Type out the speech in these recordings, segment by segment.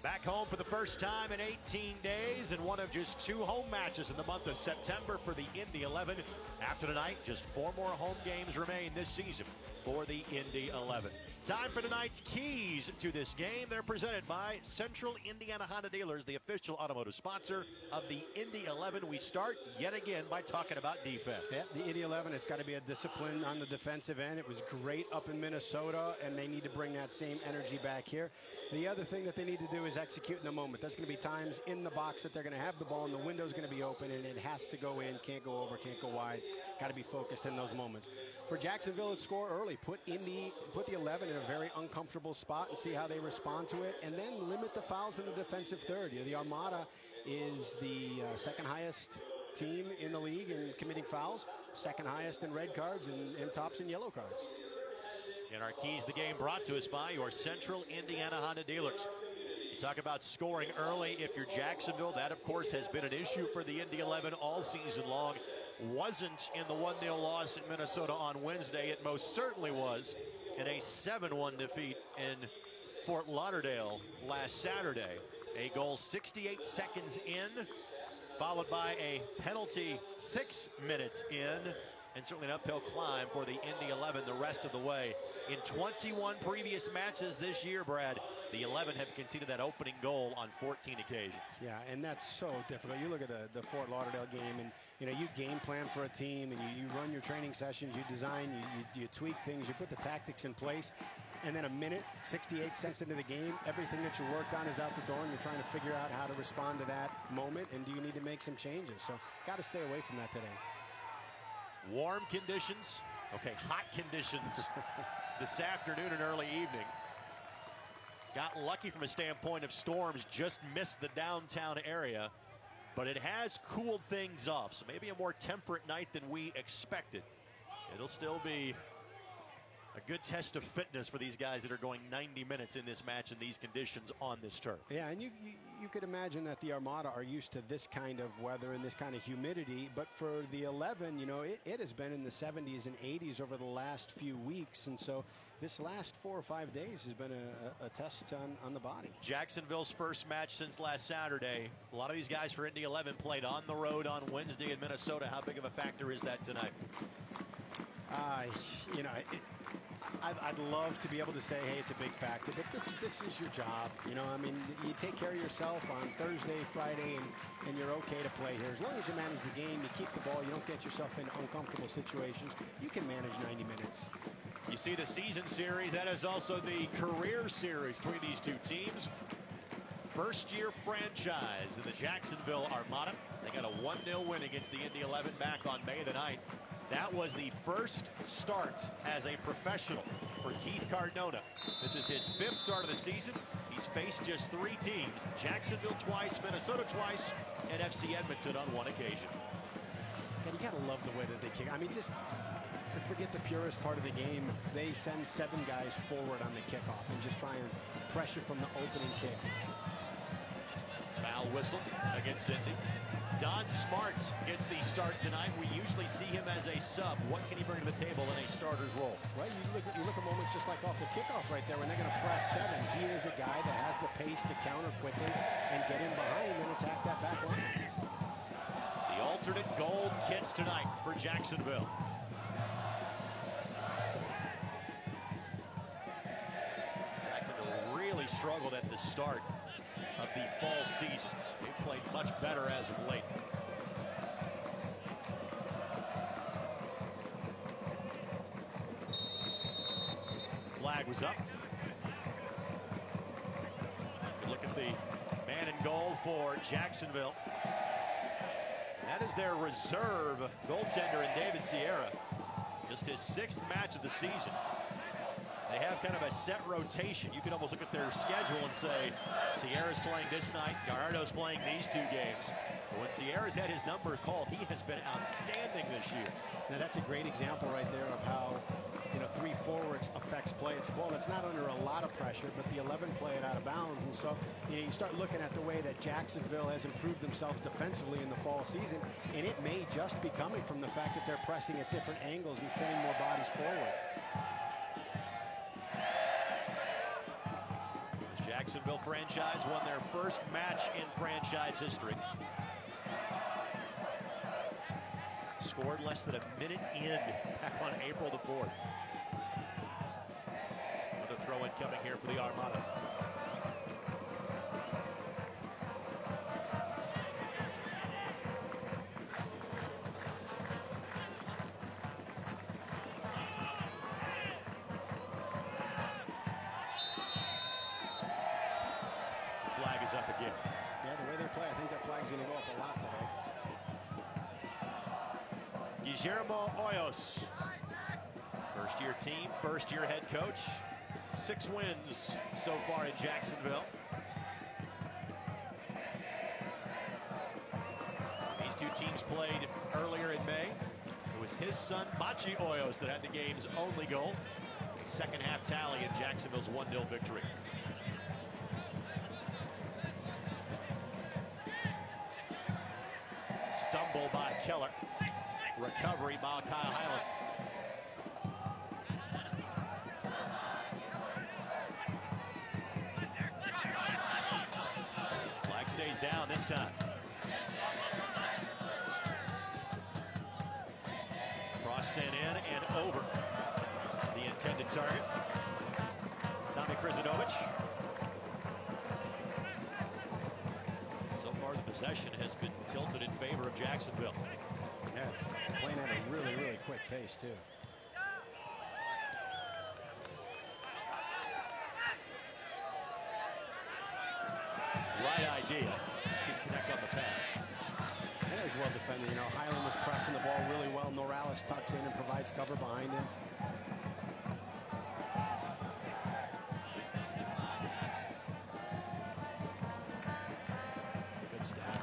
Back home for the first time in 18 days and one of just 2 home matches in the month of September for the Indy 11. After tonight, just 4 more home games remain this season for the Indy 11. Time for tonight's keys to this game. They're presented by Central Indiana Honda Dealers, the official automotive sponsor of the Indy 11. We start yet again by talking about defense. Yeah, the Indy 11, it's got to be a discipline on the defensive end. It was great up in Minnesota, and they need to bring that same energy back here. The other thing that they need to do is execute in the moment. There's going to be times in the box that they're going to have the ball, and the window's going to be open, and it has to go in, can't go over, can't go wide. Got to be focused in those moments. For Jacksonville, it score early. Put the 11 in a very uncomfortable spot and see how they respond to it, and then limit the fouls in the defensive third. The Armada is the second highest team in the league in committing fouls, second highest in red cards and tops in yellow cards. And our keys to the game brought to us by your Central Indiana Honda Dealers. You talk about scoring early. If you're Jacksonville, that of course has been an issue for the Indy 11 all season long. Wasn't in the 1-0 loss at Minnesota on Wednesday. It most certainly was in a 7-1 defeat in Fort Lauderdale last Saturday. A goal 68 seconds in, followed by a penalty 6 minutes in, and certainly an uphill climb for the Indy 11 the rest of the way. In 21 previous matches this year, Brad, the 11 have conceded that opening goal on 14 occasions. Yeah, and that's so difficult. You look at the Fort Lauderdale game, and you game plan for a team, and you run your training sessions, you design, you tweak things, you put the tactics in place, and then a minute, 68 seconds into the game, everything that you worked on is out the door, and you're trying to figure out how to respond to that moment, and do you need to make some changes? So got to stay away from that today. Warm conditions, hot conditions this afternoon and early evening. Got lucky from a standpoint of storms, just missed the downtown area, but it has cooled things off, so maybe a more temperate night than we expected. It'll still be a good test of fitness for these guys that are going 90 minutes in this match in these conditions on this turf. Yeah, and you could imagine that the Armada are used to this kind of weather and this kind of humidity, but for the 11, it has been in the 70s and 80s over the last few weeks, and so this last 4 or 5 days has been a test on the body. Jacksonville's first match since last Saturday. A lot of these guys for Indy 11 played on the road on Wednesday in Minnesota. How big of a factor is that tonight? I'd love to be able to say, hey, it's a big factor, but this is your job. You take care of yourself on Thursday, Friday, and you're okay to play here. As long as you manage the game, you keep the ball, you don't get yourself in uncomfortable situations, you can manage 90 minutes. You see the season series, that is also the career series between these two teams. First-year franchise in the Jacksonville Armada. They got a 1-0 win against the Indy 11 back on May the 9th. That was the first start as a professional for Keith Cardona. This is his 5th start of the season. He's faced just 3 teams, Jacksonville twice, Minnesota twice, and FC Edmonton on 1 occasion. And you got to love the way that they kick. Just forget the purest part of the game. They send 7 guys forward on the kickoff and just try and pressure from the opening kick. Foul whistle against Indy. Don Smart gets the start tonight. We usually see him as a sub. What can he bring to the table in a starter's role? Well, you look at moments just like off the kickoff right there when they're going to press 7. He is a guy that has the pace to counter quickly and get in behind and attack that back line. The alternate gold kits tonight for Jacksonville. Jacksonville really struggled at the start of the fall season. They've played much better as of late. Flag was up. Look at the man in goal for Jacksonville. That is their reserve goaltender in David Sierra. Just his 6th match of the season. They have kind of a set rotation. You can almost look at their schedule and say, Sierra's playing this night, Gallardo's playing these 2 games. But when Sierra's had his number called, he has been outstanding this year. Now that's a great example right there of how 3 forwards affects play. It's a ball that's not under a lot of pressure, but the 11 play it out of bounds. And so you start looking at the way that Jacksonville has improved themselves defensively in the fall season, and it may just be coming from the fact that they're pressing at different angles and sending more bodies forward. Jacksonville franchise won their first match in franchise history. Scored less than a minute in back on April the 4th. Another throw-in coming here for the Armada. Flag is up again. Yeah, the way they play, I think that flag's going to go up a lot today. Guillermo Hoyos, first-year team, first-year head coach. 6 wins so far in Jacksonville. These two teams played earlier in May. It was his son, Machi Hoyos, that had the game's only goal. A second-half tally in Jacksonville's 1-0 victory. Stumble by Keller. Recovery by Kyle Highland. Flag stays down this time. Cross sent in and over the intended target. Tommy Krizanovich. So far the possession has been tilted in favor of Jacksonville. Yeah, it's playing at a really, really quick pace, too. Right idea. Didn't connect on the pass. And it was well defended. You know, Highland was pressing the ball really well. Morales tucks in and provides cover behind him. Good stab.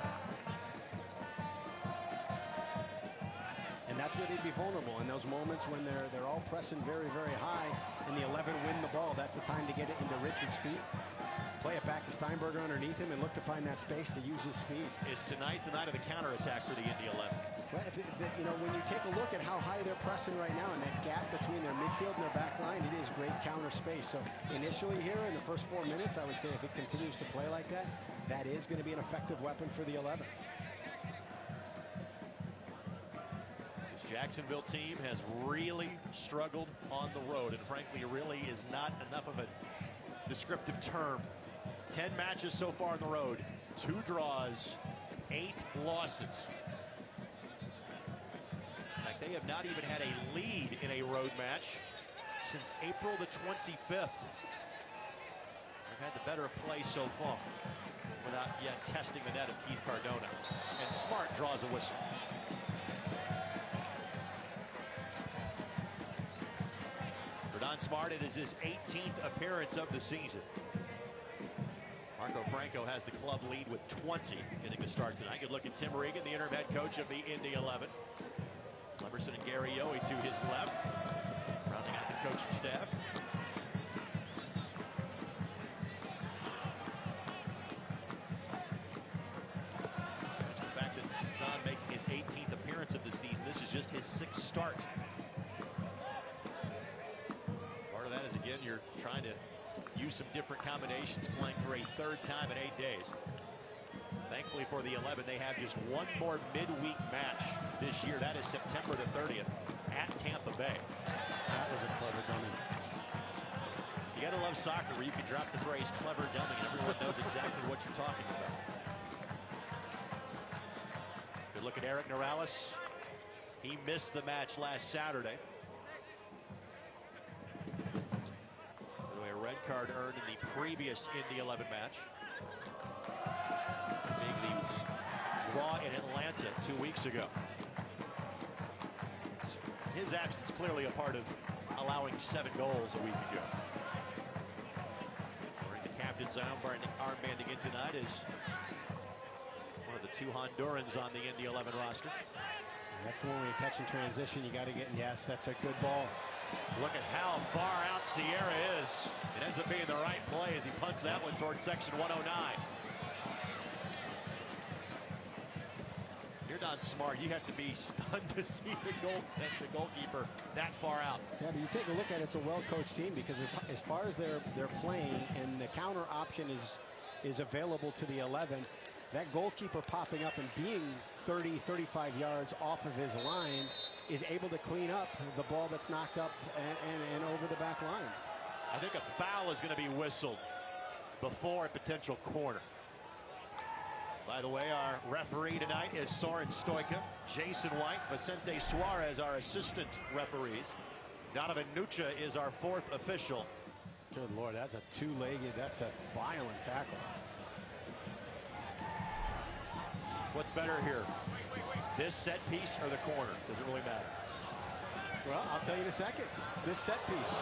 And that's where they'd be vulnerable in those moments when they're all pressing very, very high, and the 11 win the ball. That's the time to get it into Richard's feet. Play it back to Steinberger underneath him and look to find that space to use his speed. Is tonight the night of the counterattack for the Indy 11? Well, you know, when you take a look at how high they're pressing right now and that gap between their midfield and their back line, it is great counter space. So initially here in the first 4 minutes, I would say if it continues to play like that, that is going to be an effective weapon for the 11. This Jacksonville team has really struggled on the road, and frankly, really is not enough of a descriptive term. 10 matches so far on the road, 2 draws, 8 losses. In fact, they have not even had a lead in a road match since April the 25th. They've had the better play so far without yet testing the net of Keith Cardona. And Smart draws a whistle. For Don Smart, it is his 18th appearance of the season. Marco Franco has the club lead with 20 getting the start tonight. Good look at Tim Regan, the interim head coach of the Indy 11. Cleverson and Gary Yohe to his left, rounding out the coaching staff. The fact that Don making his 18th appearance of the season, this is just his 6th start. Part of that is, again, you're trying to use some different combinations, playing for a 3rd time in 8 days. Thankfully for the 11, they have just one more midweek match this year. That is September the 30th at Tampa Bay. That was a clever dummy. You gotta love soccer where you can drop the phrase clever dummy and everyone knows exactly what you're talking about. Good look at Eric Morales. He missed the match last Saturday. Red card earned in the previous Indy 11 match, being the draw in Atlanta 2 weeks ago. His absence clearly a part of allowing 7 goals a week ago. Wearing the captain's armband again tonight is one of the 2 Hondurans on the Indy 11 roster. That's the one where you catch in transition. You got to get, yes, that's a good ball. Look at how far out Sierra is. It ends up being the right play as he punts that one towards section 109. You're not smart. You have to be stunned to see the goalkeeper that far out. Yeah, but you take a look at it, it's a well-coached team, because as far as they're playing and the counter option is available to the 11, that goalkeeper popping up and being 30, 35 yards off of his line is able to clean up the ball that's knocked up and over the back line. I think a foul is going to be whistled before a potential corner. By the way, our referee tonight is Soren Stoica, Jason White, Vicente Suarez, our assistant referees. Donovan Nucha is our fourth official. Good Lord, that's a two-legged, that's a violent tackle. What's better here? This set piece or the corner? Does it really matter? Well, I'll tell you in a second. This set piece.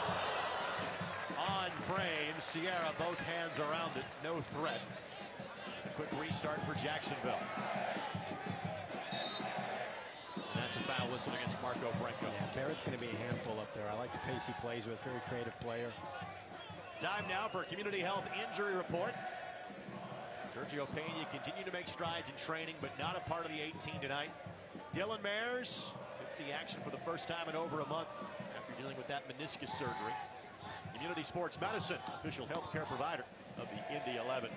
On frame, Sierra, both hands around it, no threat. A quick restart for Jacksonville. And that's a foul whistle against Marco Franco. Yeah, Barrett's going to be a handful up there. I like the pace he plays with, very creative player. Time now for a community health injury report. Sergio Pena continue to make strides in training, but not a part of the 18 tonight. Dylan Mayers could see action for the first time in over a month after dealing with that meniscus surgery. Community Sports Medicine, official healthcare provider of the Indy 11.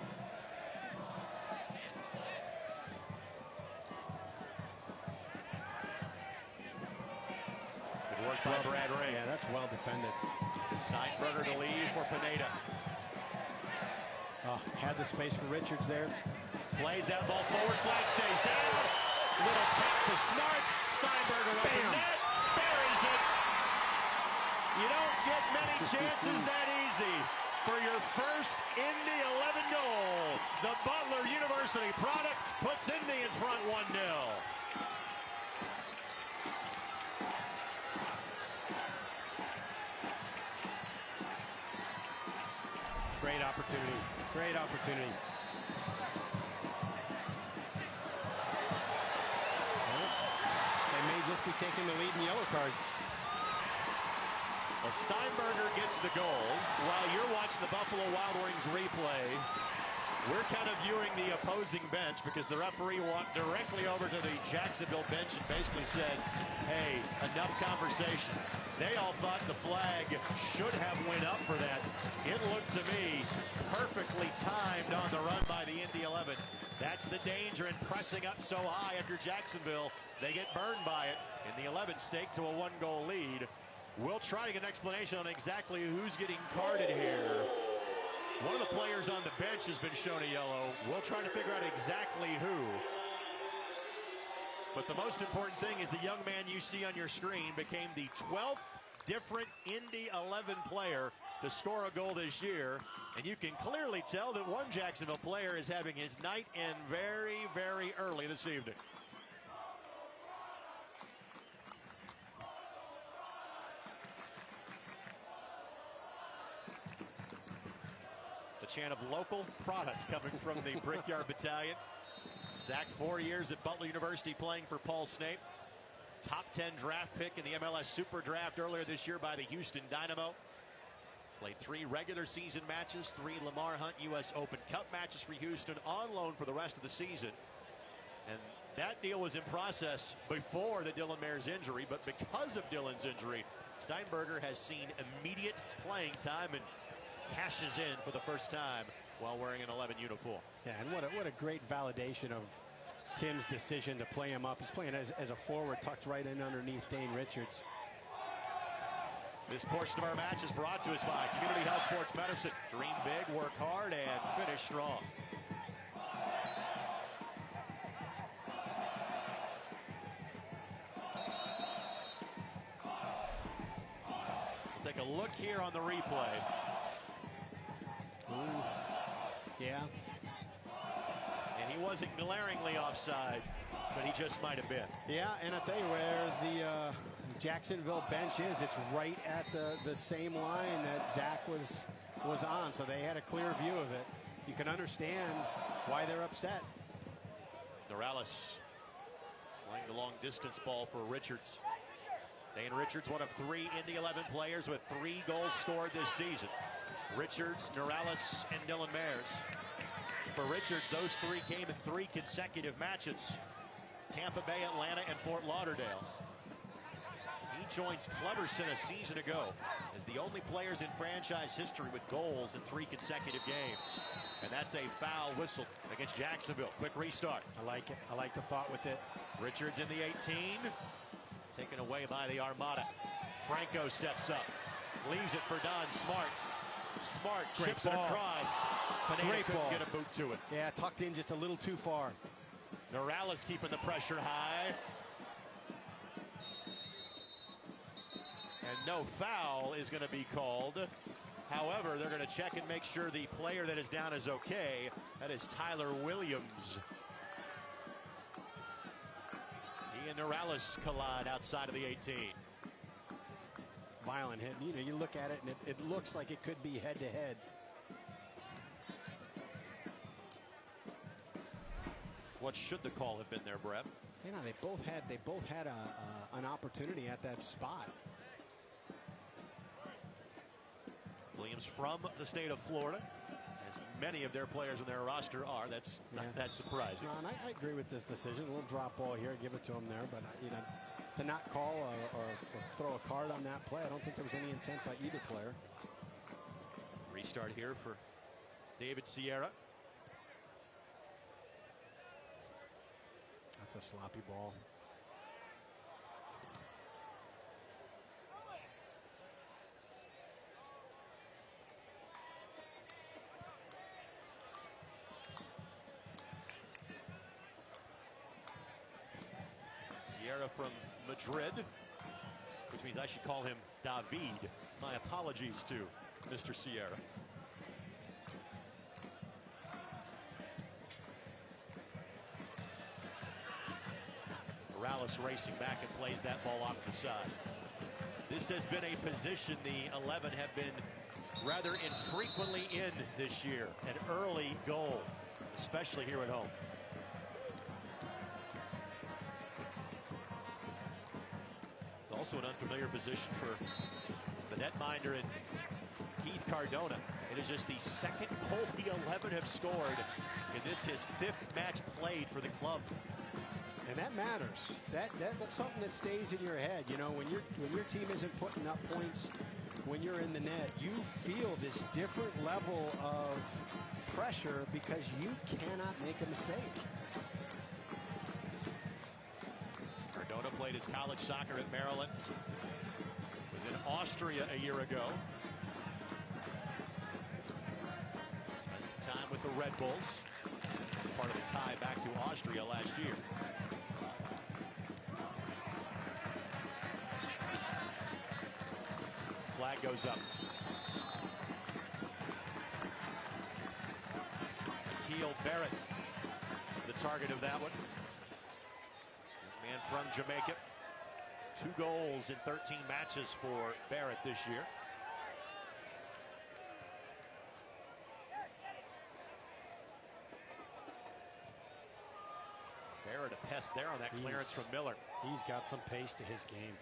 Good work by Brad Ray. Yeah, that's well defended. Steinberger to lead for Pineda. Had the space for Richards there. Plays that ball forward, flag stays down. Little tap to Smart. Steinberger up the net. Buries it. You don't get many chances that easy for your first Indy 11 goal. The Butler University product puts Indy in front 1-0. Great opportunity. Great opportunity. Well, they may just be taking the lead in yellow cards. Well, Steinberger gets the goal. While you're watching the Buffalo Wild Wings replay, we're kind of viewing the opposing bench because the referee walked directly over to the Jacksonville bench and basically said, hey, enough conversation. They all thought the flag should have went up for that. It looked to me perfectly timed on the run by the Indy 11. That's the danger in pressing up so high after Jacksonville. They get burned by it, and the 11 stake to a 1-goal lead. We'll try to get an explanation on exactly who's getting carded here. One of the players on the bench has been shown a yellow. We'll try to figure out exactly who. But the most important thing is the young man you see on your screen became the 12th different Indy 11 player to score a goal this year. And you can clearly tell that one Jacksonville player is having his night in very, very early this evening. The chant of local product coming from the Brickyard Battalion. Zach, 4 years at Butler University playing for Paul Snape. Top 10 draft pick in the MLS Super Draft earlier this year by the Houston Dynamo. Played 3 regular season matches, 3 Lamar Hunt U.S. Open Cup matches for Houston, on loan for the rest of the season. And that deal was in process before the Dylan Mayers injury, but because of Dylan's injury, Steinberger has seen immediate playing time and cashes in for the first time while wearing an 11 uniform. Yeah, and what a great validation of Tim's decision to play him up. He's playing as a forward, tucked right in underneath Dane Richards. This portion of our match is brought to us by Community Health Sports Medicine. Dream big, work hard, and finish strong. We'll take a look here on the replay. Ooh. Yeah. And he wasn't glaringly offside, but he just might have been. Yeah, and I'll tell you where the Jacksonville bench is. It's right at the same line that Zach was on, so they had a clear view of it. You can understand why they're upset. Morales playing the long distance ball for Richards. Dane Richards, one of 3 Indy 11 players with 3 goals scored this season. Richards, Morales, and Dylan Mayers. For Richards, those 3 came in 3 consecutive matches. Tampa Bay, Atlanta, and Fort Lauderdale. He joins Cleverson a season ago as the only players in franchise history with goals in 3 consecutive games. And that's a foul whistle against Jacksonville. Quick restart. I like it. I like the thought with it. Richards in the 18. Taken away by the Armada. Franco steps up. Leaves it for Don Smart. Smart chips it across. Pineda couldn't get a boot to it. Yeah, tucked in just a little too far. Morales keeping the pressure high. And no foul is going to be called. However, they're going to check and make sure the player that is down is okay. That is Tyler Williams. He and Morales collide outside of the 18. Violent hit. You know, you look at it and it looks like it could be head to head. What should the call have been there, Brett? You know, they both had an opportunity at that spot. Williams from the state of Florida, as many of their players on their roster are. That's not that surprising. No, and I agree with this decision. A little drop ball here, give it to him there, but you know, to not call or throw a card on that play, I don't think there was any intent by either player. Restart here for David Sierra. That's a sloppy ball. Sierra from Madrid, which means I should call him David. My apologies to Mr. Sierra. Morales racing back and plays that ball off the side. This has been a position the 11 have been rather infrequently in this year. An early goal, especially here at home. It's also an unfamiliar position for the netminder and Keith Cardona. It is just the second goal the 11 have scored in this, his 5th match played for the club. And that matters. That's something that stays in your head. You know, when your team isn't putting up points, when you're in the net, you feel this different level of pressure because you cannot make a mistake. Cardona played his college soccer at Maryland. Was in Austria a year ago. Spent some time with the Red Bulls. Part of the tie back to Austria last year. Flag goes up. Keel Barrett, the target of that one. Man from Jamaica. 2 goals in 13 matches for Barrett this year. Barrett a pest there on that clearance from Miller. He's got some pace to his game.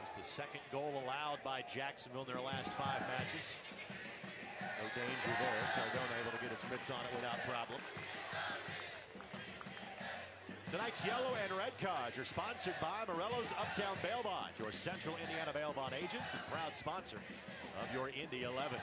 It's the 2nd goal allowed by Jacksonville in their last 5 matches. No danger there. Cardona able to get his mitts on it without problem. Tonight's yellow and red cards are sponsored by Morello's Uptown Bail Bond, your Central Indiana bail bond agents and proud sponsor of your Indy 11.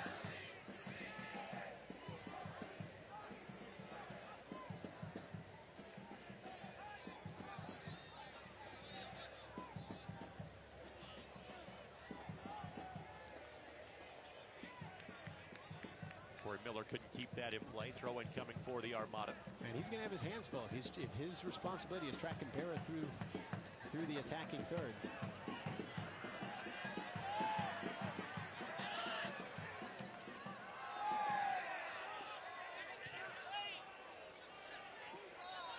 Miller couldn't keep that in play. Throw in coming for the Armada. And he's going to have his hands full if his responsibility is tracking Barrett through the attacking third.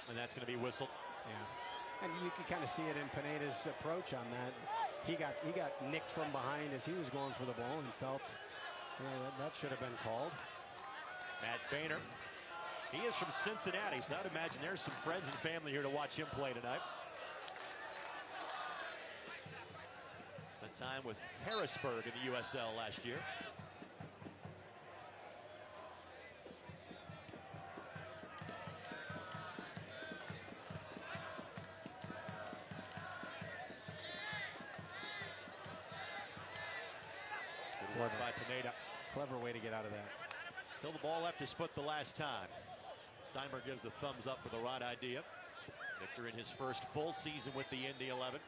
And that's going to be whistled. Yeah. And you can kind of see it in Pineda's approach on that. He got nicked from behind as he was going for the ball and felt that should have been called. Matt Boehner. He is from Cincinnati, so I'd imagine there's some friends and family here to watch him play tonight. Spent time with Harrisburg in the USL last year. work by Pineda. Clever way to get out of that. Till the ball left his foot the last time. Steinberg gives the thumbs up for the right idea. Victor in his first full season with the Indy 11.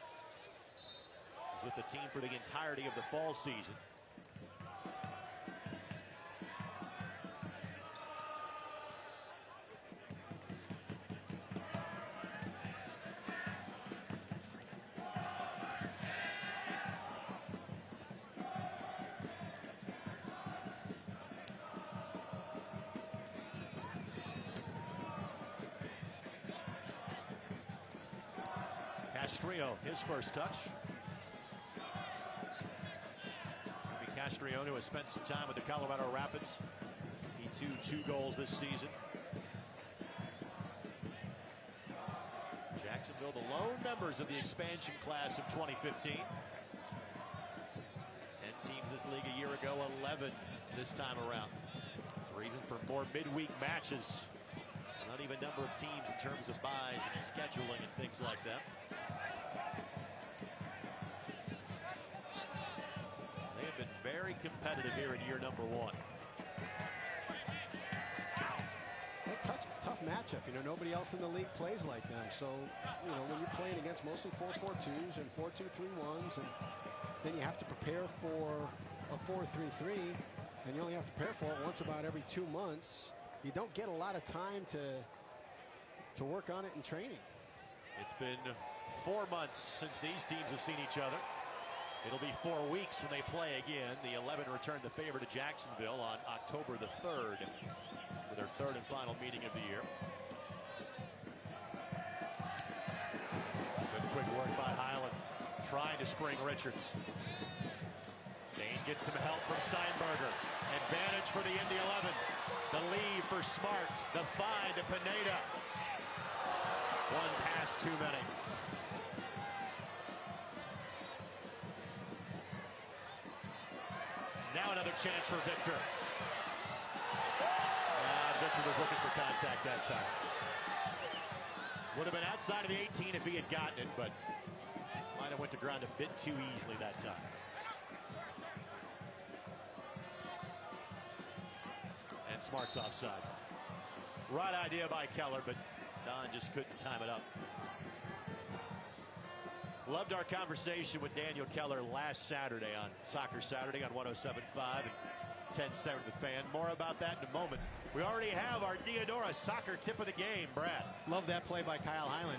He's with the team for the entirety of the fall season. Castrillo, his first touch. Castrione, who has spent some time with the Colorado Rapids. He too, 2 goals this season. Jacksonville, the lone members of the expansion class of 2015. 10 teams this league a year ago, 11 this time around. It's a reason for more midweek matches. An uneven number of teams in terms of buys and scheduling and things like that. Very competitive here in year number 1. Tough matchup. You know, nobody else in the league plays like them. So, you know, when you're playing against mostly 4-4-2s and 4-2-3-1s, and then you have to prepare for a 4-3-3, and you only have to prepare for it once about every 2 months, you don't get a lot of time to work on it in training. It's been 4 months since these teams have seen each other. It'll be 4 weeks when they play again. The 11 return the favor to Jacksonville on October the 3rd for their 3rd and final meeting of the year. Good quick work by Highland, trying to spring Richards. Dane gets some help from Steinberger. Advantage for the Indy 11. The lead for Smart. The find to Pineda. One pass too many. Now another chance for Victor. Victor was looking for contact that time. Would have been outside of the 18 if he had gotten it, but might have went to ground a bit too easily that time. And Smart's offside. Right idea by Keller, but Don just couldn't time it up. Loved our conversation with Daniel Keller last Saturday on Soccer Saturday on 107.5 and 10-7 The Fan. More about that in a moment. We already have our Diodora soccer tip of the game, Brad. Love that play by Kyle Highland.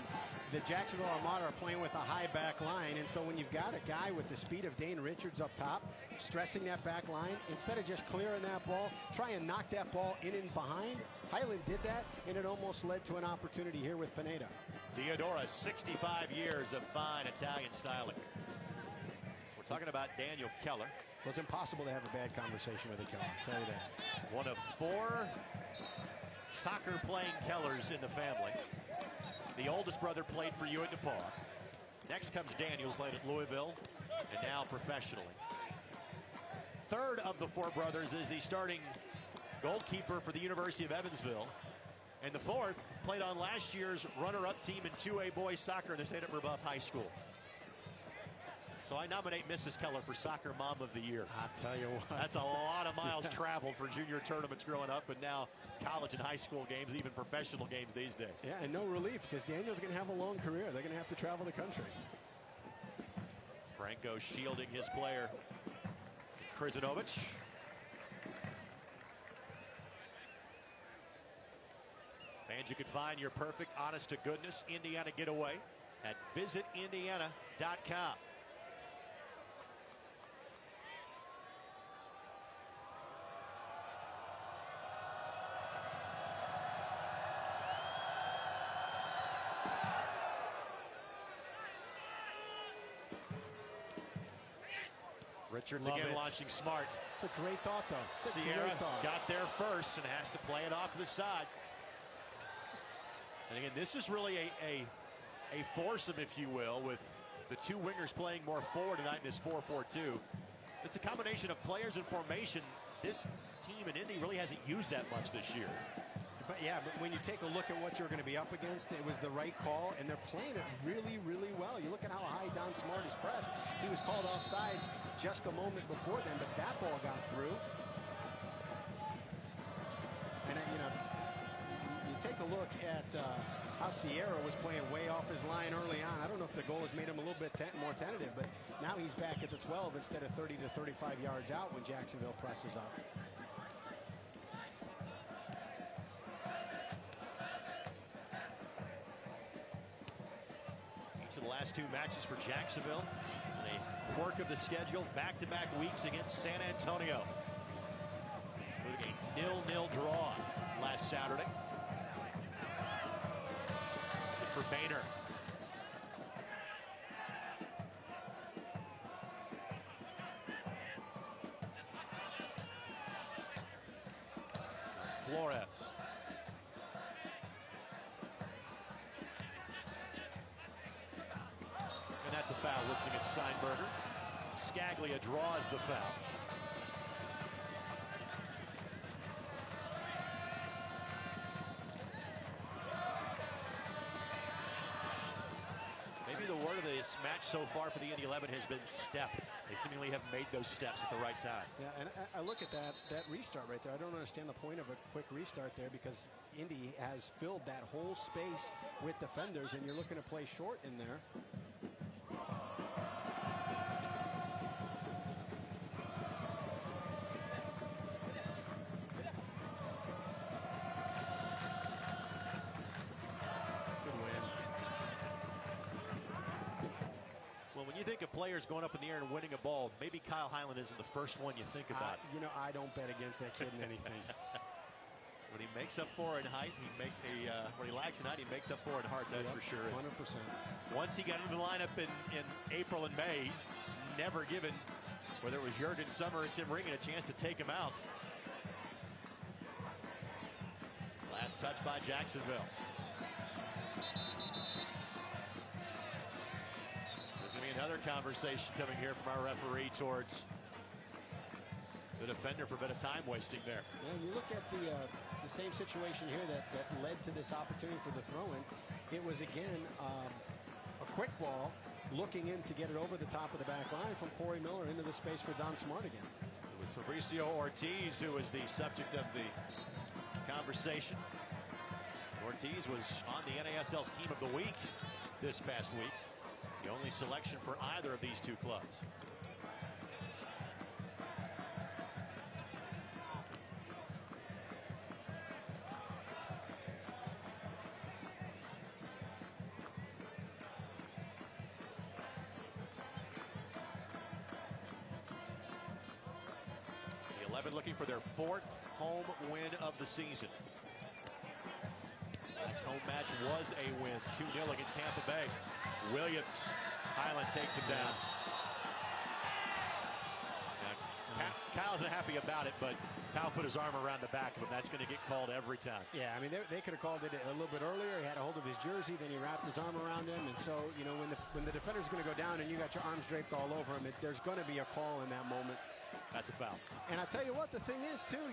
The Jacksonville Armada are playing with a high back line, and so when you've got a guy with the speed of Dane Richards up top, stressing that back line, instead of just clearing that ball, try and knock that ball in and behind. Highland did that, and it almost led to an opportunity here with Pineda. Diodora, 65 years of fine Italian styling. We're talking about Daniel Keller. Well, it's impossible to have a bad conversation with a Keller, I'll tell you that. One of 4 soccer-playing Kellers in the family. The oldest brother played for you at DePaul. Next comes Daniel, who played at Louisville, and now professionally. Third of the 4 brothers is the starting goalkeeper for the University of Evansville. And the 4th played on last year's runner-up team in 2A boys soccer in the state of Rebuff High School. So I nominate Mrs. Keller for Soccer Mom of the Year. I'll tell you what. That's a lot of miles traveled for junior tournaments growing up, and now college and high school games, even professional games these days. Yeah, and no relief, because Daniel's going to have a long career. They're going to have to travel the country. Franco shielding his player, Krizanovich. And you can find your perfect honest-to-goodness Indiana getaway at visitindiana.com. Richards Love again it. launching Smart. It's a great thought, though. It's a Sierra great thought. got there first and has to play it off to the side. And again, this is really a foursome, if you will, with the 2 wingers playing more forward tonight in this 4-4-2. It's a combination of players and formation. This team in Indy really hasn't used that much this year. But when you take a look at what you're going to be up against, it was the right call, and they're playing it really, really well. You look at how high Don Smart is pressed. He was called offsides just a moment before then, but that ball got through. And, you take a look at how Sierra was playing way off his line early on. I don't know if the goal has made him a little bit more tentative, but now he's back at the 12 instead of 30 to 35 yards out when Jacksonville presses up. The last 2 matches for Jacksonville, the quirk of the schedule, back-to-back weeks against San Antonio, including a 0-0 draw last Saturday. For Boehner. Flores. That's a foul. Looks against Steinberger. Scaglia draws the foul. Maybe the word of this match so far for the Indy 11 has been step. They seemingly have made those steps at the right time. Yeah, and I look at that restart right there. I don't understand the point of a quick restart there, because Indy has filled that whole space with defenders, and you're looking to play short in there. When you think of players going up in the air and winning a ball, maybe Kyle Hyland isn't the first one you think about. I don't bet against that kid in anything. When he makes up for in height, when he lacks in height, he makes up for in heart. That's for sure. 100%. Once he got into the lineup in April and May, he's never given, whether it was Jurgen Summer or Tim Ringen, a chance to take him out. Last touch by Jacksonville. Another conversation coming here from our referee towards the defender for a bit of time wasting there. Yeah, you look at the same situation here that led to this opportunity for the throw-in. It was, again, a quick ball looking in to get it over the top of the back line from Corey Miller into the space for Don Smart again. It was Fabricio Ortiz who was the subject of the conversation. Ortiz was on the NASL's Team of the Week this past week. The only selection for either of these two clubs. The 11 looking for their 4th home win of the season. Last home match was a win, 2-0 against Tampa Bay. Williams, Hyland takes him down. Kyle's not happy about it, but Kyle put his arm around the back of him. That's going to get called every time. Yeah, I mean, they could have called it a little bit earlier. He had a hold of his jersey, then he wrapped his arm around him. And so, when the defender's going to go down and you got your arms draped all over him, there's going to be a call in that moment. That's a foul. And I'll tell you what, the thing is, too,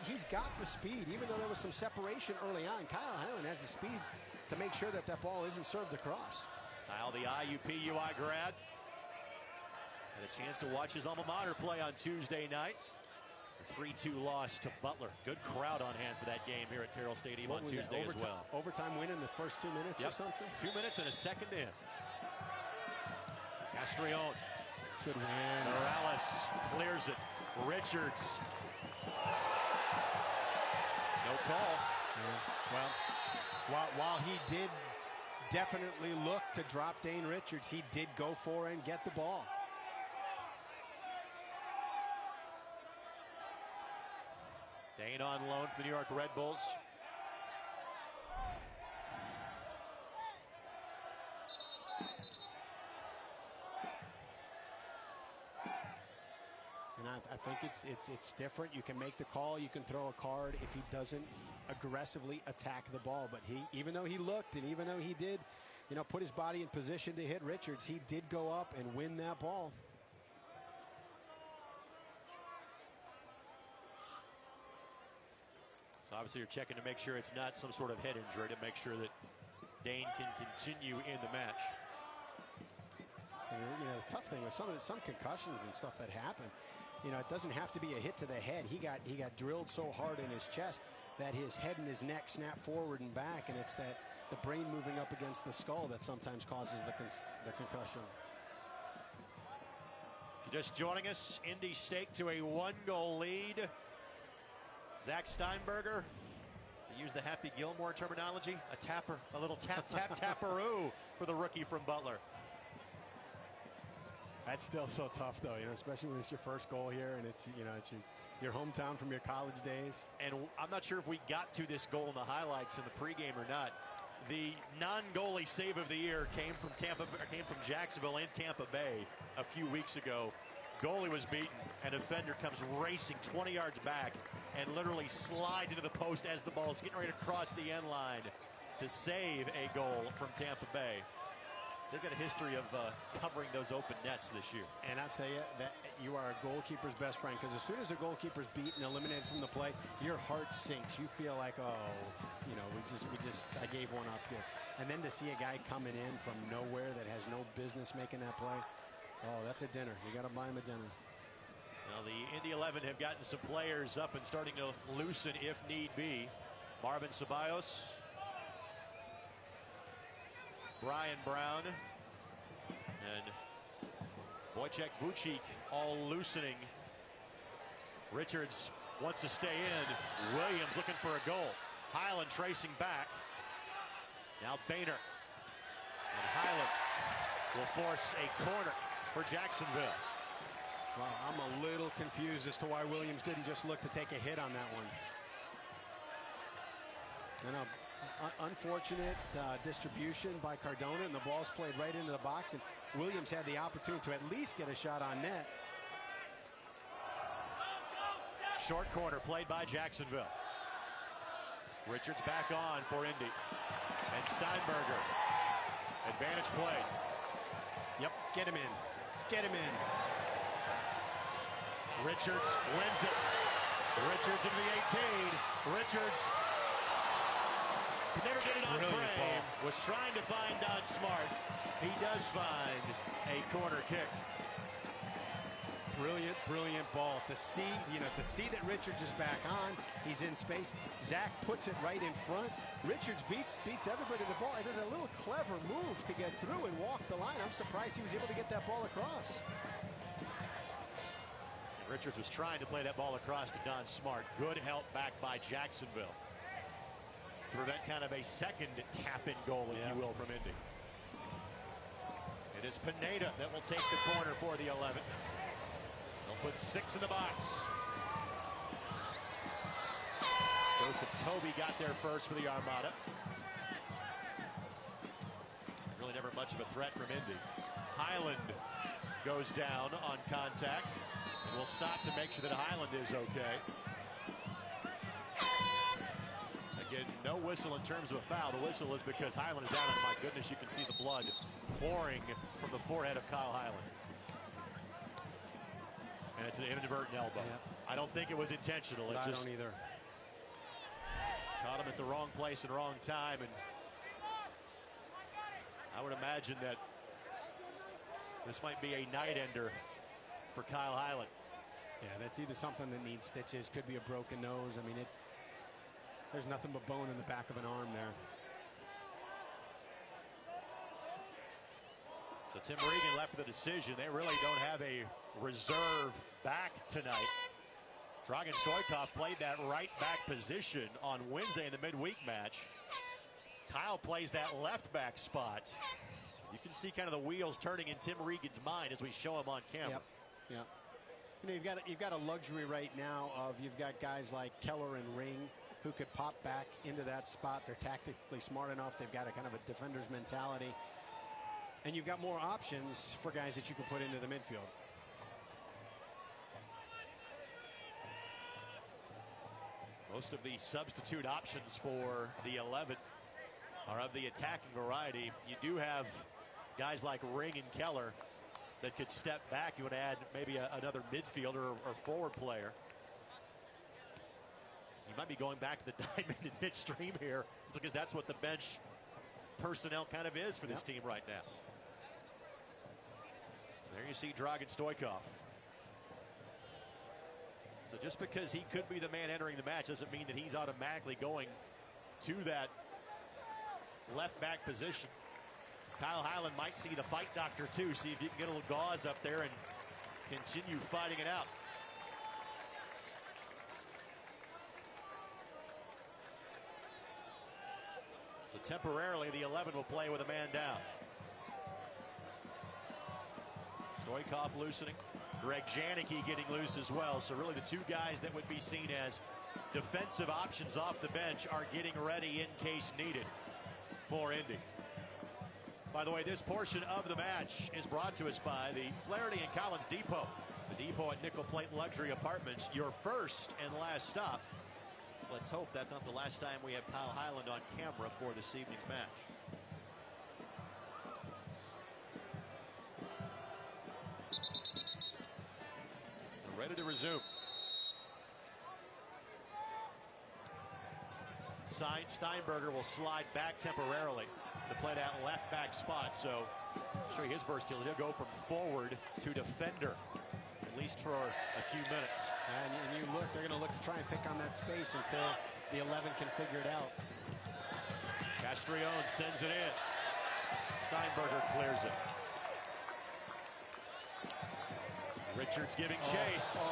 he's got the speed. Even though there was some separation early on, Kyle Hyland has the speed to make sure that ball isn't served across. Kyle, the IUPUI grad, had a chance to watch his alma mater play on Tuesday night. A 3-2 loss to Butler. Good crowd on hand for that game here at Carroll Stadium on Tuesday as well. Overtime win in the first 2 minutes or something? 2 minutes and a second in. Castrillon. Good win. Morales clears it. Richards. No call. Yeah. Well, while he did definitely look to drop Dane Richards, he did go for and get the ball. Dane on loan for the New York Red Bulls. And I think it's different. You can make the call, you can throw a card if he doesn't aggressively attack the ball. But even though he looked and even though he did, put his body in position to hit Richards, he did go up and win that ball. So obviously you're checking to make sure it's not some sort of head injury, to make sure that Dane can continue in the match. And, you know, the tough thing with some concussions and stuff that happen, you know, it doesn't have to be a hit to the head. He got drilled so hard in his chest that his head and his neck snap forward and back, and it's that the brain moving up against the skull that sometimes causes the concussion. If you're just joining us, Indy staked to a 1-goal lead. Zach Steinberger, to use the Happy Gilmore terminology, a tapper, a little tapperoo for the rookie from Butler. That's still so tough, though, you know, especially when it's your first goal here and it's, you know, it's your hometown from your college days. And I'm not sure if we got to this goal in the highlights in the pregame or not. The non-goalie save of the year came from Jacksonville and Tampa Bay a few weeks ago. Goalie was beaten, and a defender comes racing 20 yards back and literally slides into the post as the ball is getting ready to cross the end line to save a goal from Tampa Bay. They've got a history of covering those open nets this year. And I'll tell you that you are a goalkeeper's best friend, because as soon as a goalkeeper's beaten, eliminated from the play, your heart sinks. You feel like, oh, you know, I gave one up here. And then to see a guy coming in from nowhere that has no business making that play, oh, that's a dinner. You got to buy him a dinner. Now the Indy 11 have gotten some players up and starting to loosen if need be. Marvin Ceballos, Brian Brown, and Wojciech Vucic all loosening. Richards wants to stay in. Williams looking for a goal. Highland tracing back. Now Boehner. And Highland will force a corner for Jacksonville. Well, I'm a little confused as to why Williams didn't just look to take a hit on that one. You know, unfortunate distribution by Cardona, and the ball's played right into the box, and Williams had the opportunity to at least get a shot on net. Short corner played by Jacksonville. Richards back on for Indy. And Steinberger. Advantage play. Yep, get him in. Get him in. Richards wins it. Richards in the 18. Richards could never get it on frame. Was trying to find Don Smart. He does find a corner kick. Brilliant, brilliant ball. To see, you know, to see that Richards is back on, he's in space. Zach puts it right in front. Richards beats everybody to the ball. It is a little clever move to get through and walk the line. I'm surprised he was able to get that ball across. Richards was trying to play that ball across to Don Smart. Good help back by Jacksonville to prevent kind of a second tap-in goal, if you will, from Indy. It is Pineda that will take the corner for the 11. They'll put 6 in the box. Joseph Toby got there first for the Armada. Really never much of a threat from Indy. Highland goes down on contact. And we'll stop to make sure that Highland is okay. Again, no whistle in terms of a foul. The whistle is because Highland is down, and my goodness, you can see the blood pouring from the forehead of Kyle Highland. And it's an inadvertent elbow. Yeah. I don't think it was intentional. I don't either. Caught him at the wrong place and wrong time, and I would imagine that this might be a night ender for Kyle Highland. Yeah, that's either something that needs stitches, could be a broken nose. I mean, there's nothing but bone in the back of an arm there. So Tim Regan left with a decision. They really don't have a reserve back tonight. Dragan Stoikov played that right back position on Wednesday in the midweek match. Kyle plays that left back spot. You can see kind of the wheels turning in Tim Regan's mind as we show him on camera. Yep. Yep. You know, you've got a luxury right now of you've got guys like Keller and Ring who could pop back into that spot. They're tactically smart enough. They've got a kind of a defender's mentality. And you've got more options for guys that you can put into the midfield. Most of the substitute options for the 11 are of the attacking variety. You do have guys like Ring and Keller that could step back. You would add maybe another midfielder or forward player. He might be going back to the diamond in midstream here because that's what the bench personnel kind of is for this team right now. There you see Dragan Stoikov. So just because he could be the man entering the match doesn't mean that he's automatically going to that left back position. Kyle Hyland might see the fight doctor too, see if you can get a little gauze up there and continue fighting it out. So temporarily the 11 will play with a man down. Stoikov loosening. Greg Janicki getting loose as well. So really the two guys that would be seen as defensive options off the bench are getting ready in case needed for Indy. By the way, this portion of the match is brought to us by the Flaherty and Collins Depot. The Depot at Nickel Plate Luxury Apartments, your first and last stop. Let's hope that's not the last time we have Kyle Hyland on camera for this evening's match. Ready to resume. Steinberger will slide back temporarily to play that left back spot. So I'll show you his versatility. He'll go from forward to defender, at least for a few minutes. And you look, they're going to look to try and pick on that space until the 11 can figure it out. Castrillon sends it in. Steinberger clears it. Richards giving chase.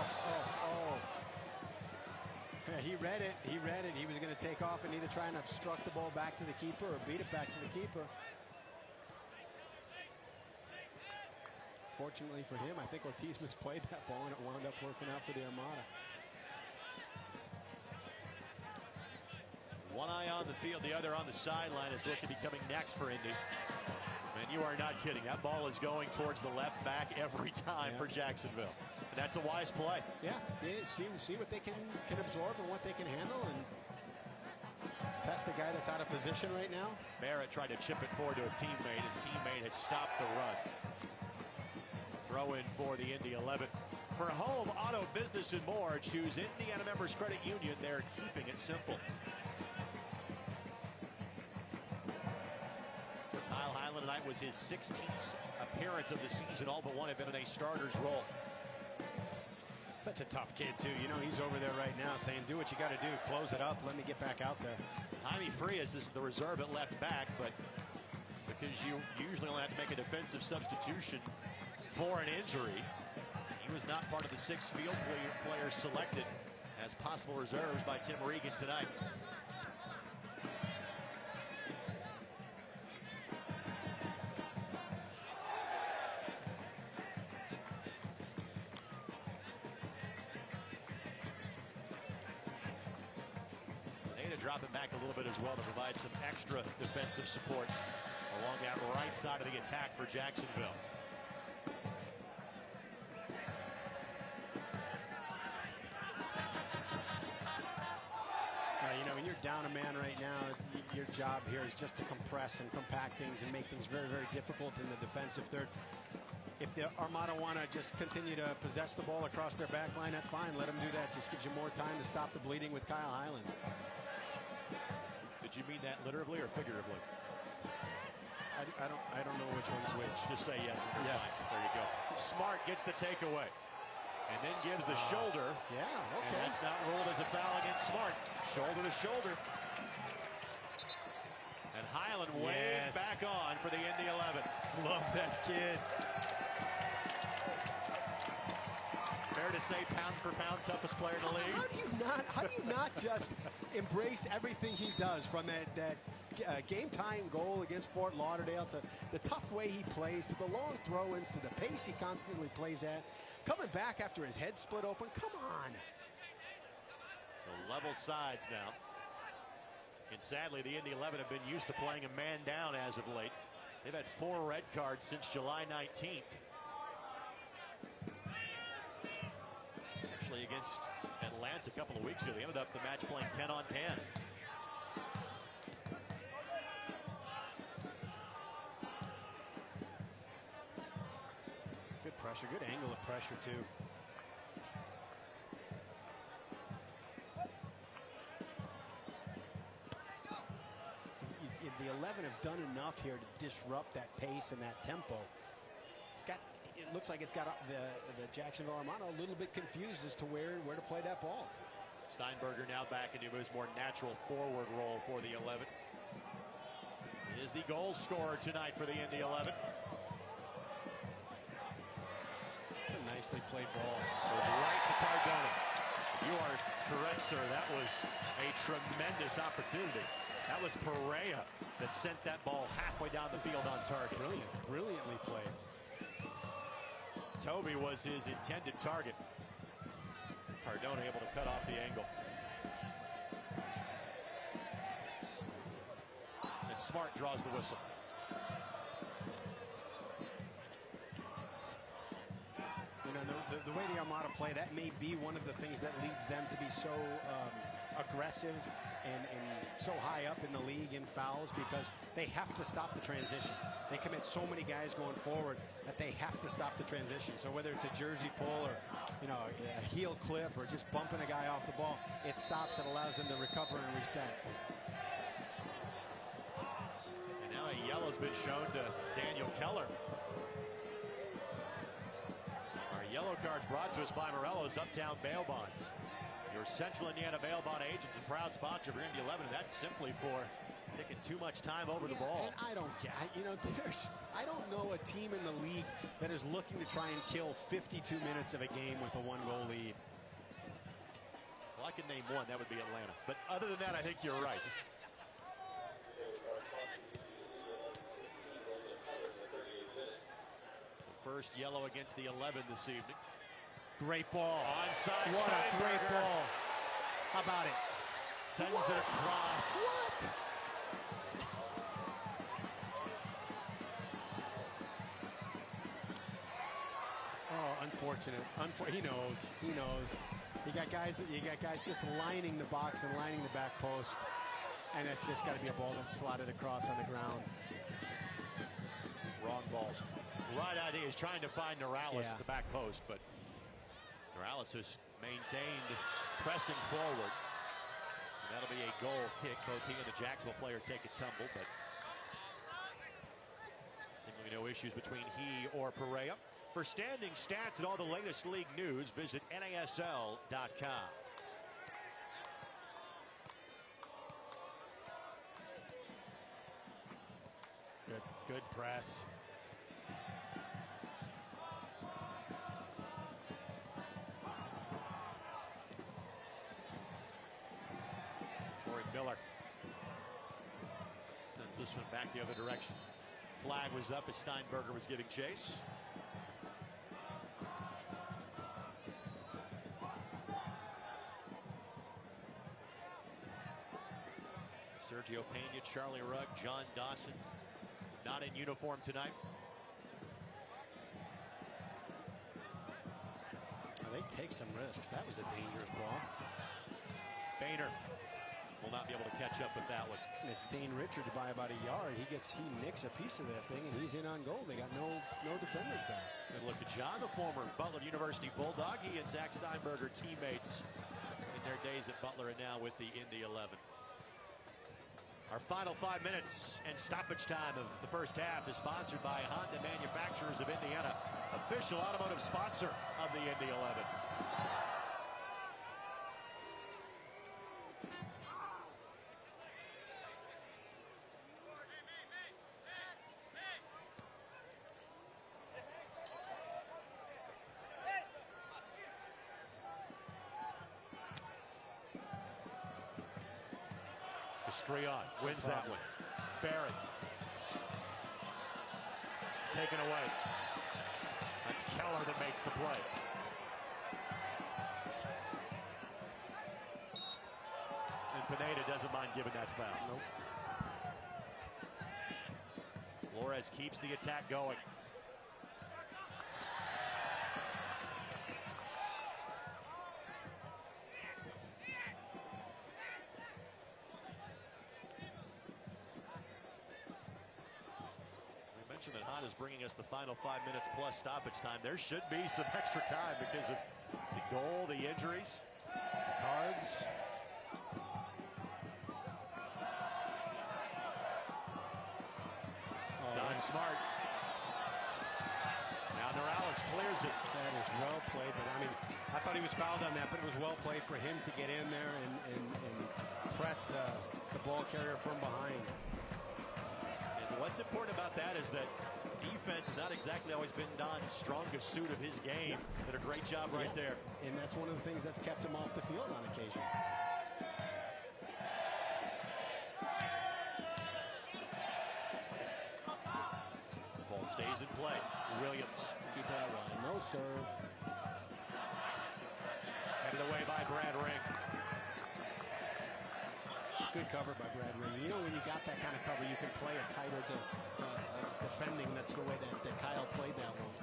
Yeah, he read it. He read it. He was going to take off and either try and obstruct the ball back to the keeper or beat it back to the keeper. Fortunately for him, I think Ortiz misplayed that ball and it wound up working out for the Armada. One eye on the field, the other on the sideline is looking to be coming next for Indy. And you are not kidding. That ball is going towards the left back every time for Jacksonville. And that's a wise play. Yeah, see what they can absorb and what they can handle and test a guy that's out of position right now. Barrett tried to chip it forward to a teammate. His teammate had stopped the run. Throw in for the Indy 11. For home, auto, business, and more, choose Indiana Members Credit Union. They're keeping it simple. Kyle Hyland tonight was his 16th appearance of the season. All but one have been in a starter's role. Such a tough kid, too. You know, he's over there right now saying, do what you got to do. Close it up. Let me get back out there. Jaime Frias is the reserve at left back, but because you usually only have to make a defensive substitution for an injury, he was not part of the 6 field players selected as possible reserves by Tim Regan tonight. Dropping back a little bit as well to provide some extra defensive support along that right side of the attack for Jacksonville. You know, when you're down a man right now, your job here is just to compress and compact things and make things very, very difficult in the defensive third. If the Armada want to just continue to possess the ball across their back line, that's fine. Let them do that. Just gives you more time to stop the bleeding with Kyle Hyland. Did you mean that literally or figuratively? I don't know which one's which. Just say yes. Yes. Fine. There you go. Smart gets the takeaway. And then gives the shoulder. Yeah, okay. And that's not ruled as a foul against Smart. Shoulder to shoulder. And Hyland waved back on for the Indy 11. Love that kid. Fair to say, pound for pound, toughest player in the league. How do you not just embrace everything he does, from that game-tying goal against Fort Lauderdale to the tough way he plays, to the long throw-ins, to the pace he constantly plays at, coming back after his head split open. Come on. So level sides now. And sadly, the Indy 11 have been used to playing a man down as of late. They've had 4 red cards since July 19th. Actually, against Atlanta a couple of weeks ago, they ended up the match playing 10 on 10. Good pressure, good angle of pressure too. the 11 have done enough here to disrupt that pace and that tempo. It looks like it's got the Jacksonville Armada a little bit confused as to where to play that ball. Steinberger now back into his more natural forward role for the 11. He is the goal scorer tonight for the Indy 11. It's a nicely played ball. Goes right to Cardona. You are correct, sir. That was a tremendous opportunity. That was Perea that sent that ball halfway down the field on target. Brilliantly played. Toby was his intended target. Cardona able to cut off the angle. And Smart draws the whistle. You know, the way the Armada play, that may be one of the things that leads them to be so aggressive and so high up in the league in fouls, because they have to stop the transition. They commit so many guys going forward that they have to stop the transition. So whether it's a jersey pull or, you know, a heel clip or just bumping a guy off the ball, it stops and allows them to recover and reset. And now a yellow's been shown to Daniel Keller. Our yellow cards brought to us by Morello's Uptown Bail Bonds. Your Central Indiana bail bond agents and proud sponsor for Indy 11. And that's simply for taking too much time over the ball. And I don't get, you know, I don't know a team in the league that is looking to try and kill 52 minutes of a game with a 1-goal lead. Well, I can name one. That would be Atlanta. But other than that, I think you're right. So first yellow against the 11 this evening. Great ball. Onside. What a great ball. How about it? Sends it across. What? Oh, unfortunate. He knows. He knows. You got guys just lining the box and lining the back post, and it's just got to be a ball that's slotted across on the ground. Wrong ball. Right idea is trying to find Morales at the back post, but Morales has maintained pressing forward. And that'll be a goal kick. Both he and the Jacksonville player take a tumble, but seemingly no issues between he or Perea. For standing stats and all the latest league news, visit NASL.com. Good press. Miller sends this one back the other direction. Flag was up as Steinberger was giving chase. Sergio Pena, Charlie Rugg, John Dawson not in uniform tonight. Well, they take some risks. That was a dangerous ball. Boehner will not be able to catch up with that one. It's Dane Richards by about a yard. He nicks a piece of that thing, and he's in on goal. They got no defenders back. Good look at John, the former Butler University Bulldog. He and Zach Steinberger teammates in their days at Butler and now with the Indy 11. Our final 5 minutes and stoppage time of the first half is sponsored by Honda Manufacturers of Indiana, official automotive sponsor of the Indy 11. Strion wins that one. Barrett taken away. That's Keller that makes the play. And Pineda doesn't mind giving that foul. Nope. Flores keeps the attack going. That Honda's bringing us the final 5 minutes plus stoppage time. There should be some extra time because of the goal, the injuries, the cards. Don Smart. Now Morales clears it. That is well played, but I mean, I thought he was fouled on that, but it was well played for him to get in there and press the ball carrier from behind. And what's important about that is that defense has not exactly always been Don's strongest suit of his game. Did a great job right there. And that's one of the things that's kept him off the field on occasion. The ball stays in play. Williams. Keep that line. No serve. Headed away by Brad Ring. It's good cover by Brad Ring. You know, when you got that kind of cover, you can play a tighter defending. That's the way that Kyle played that one.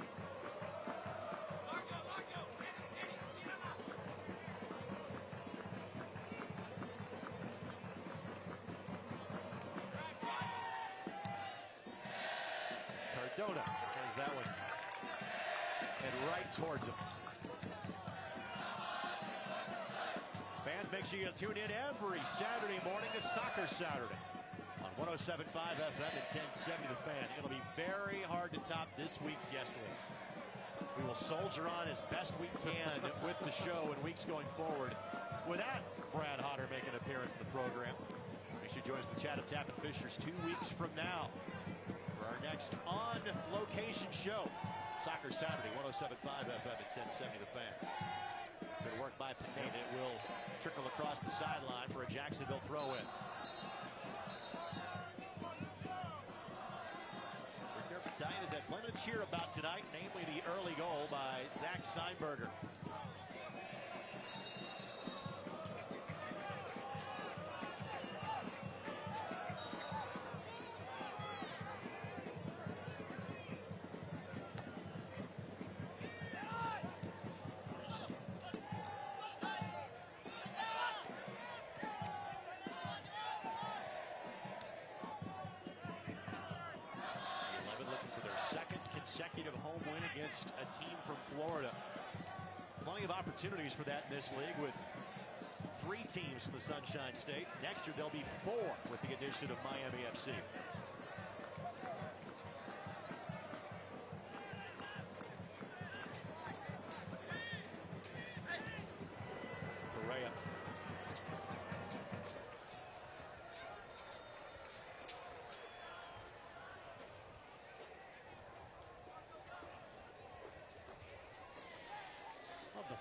Cardona has that one. And right towards him. Fans, make sure you tune in every Saturday morning to Soccer Saturday on 107.5 FM and 1070 The Fan. It'll be very hard to top this week's guest list. We will soldier on as best we can with the show in weeks going forward without Brad Hodder making an appearance in the program. Make sure you join us in the chat of Tappan Fishers 2 weeks from now for our next on-location show. Soccer Saturday, 107.5 FM and 1070 The Fan. Good work by Pineda. It will trickle across the sideline for a Jacksonville throw-in. Rick Battalion has had plenty to cheer about tonight, namely the early goal by Zach Steinberger. Consecutive home win against a team from Florida. Plenty of opportunities for that in this league with 3 teams from the Sunshine State. Next year there'll be 4 with the addition of Miami FC. Correa.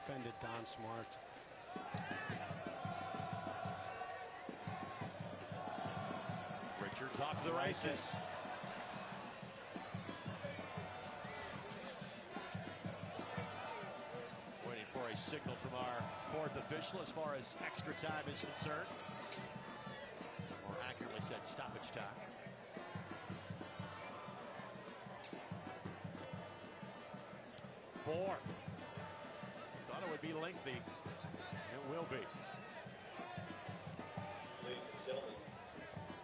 Defended Don Smart. Richards off to the races. Waiting for a signal from our 4th official as far as extra time is concerned. More accurately said, stoppage time. Four. Thought it would be lengthy. It will be. Ladies and gentlemen,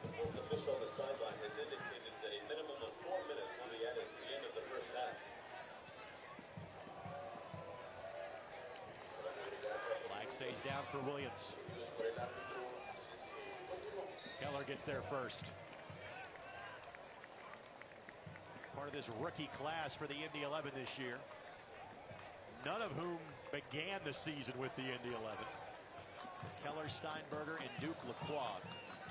the 4th official on the sideline has indicated that a minimum of 4 minutes will be added to the end of the first half. Flag stays down for Williams. Keller gets there first. Part of this rookie class for the Indy 11 this year. None of whom began the season with the Indy 11. Keller, Steinberger, and Duke Lacroix.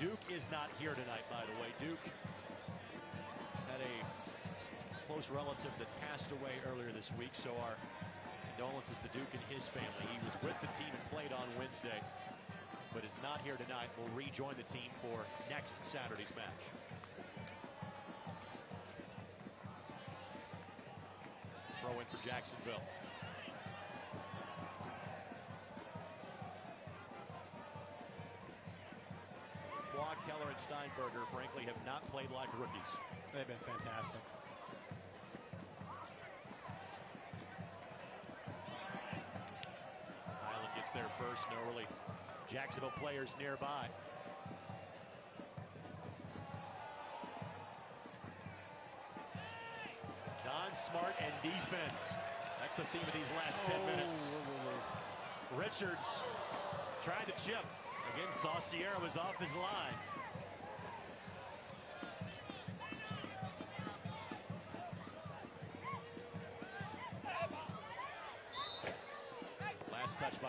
Duke is not here tonight, by the way. Duke had a close relative that passed away earlier this week, so our condolences to Duke and his family. He was with the team and played on Wednesday, but is not here tonight. Will rejoin the team for next Saturday's match. Throw in for Jacksonville. Keller and Steinberger, frankly, have not played like rookies. They've been fantastic. Highland gets there first. No really Jacksonville players nearby. Don Smart and defense. That's the theme of these last 10 minutes. Richards tried to chip. Again, Saucier was off his line.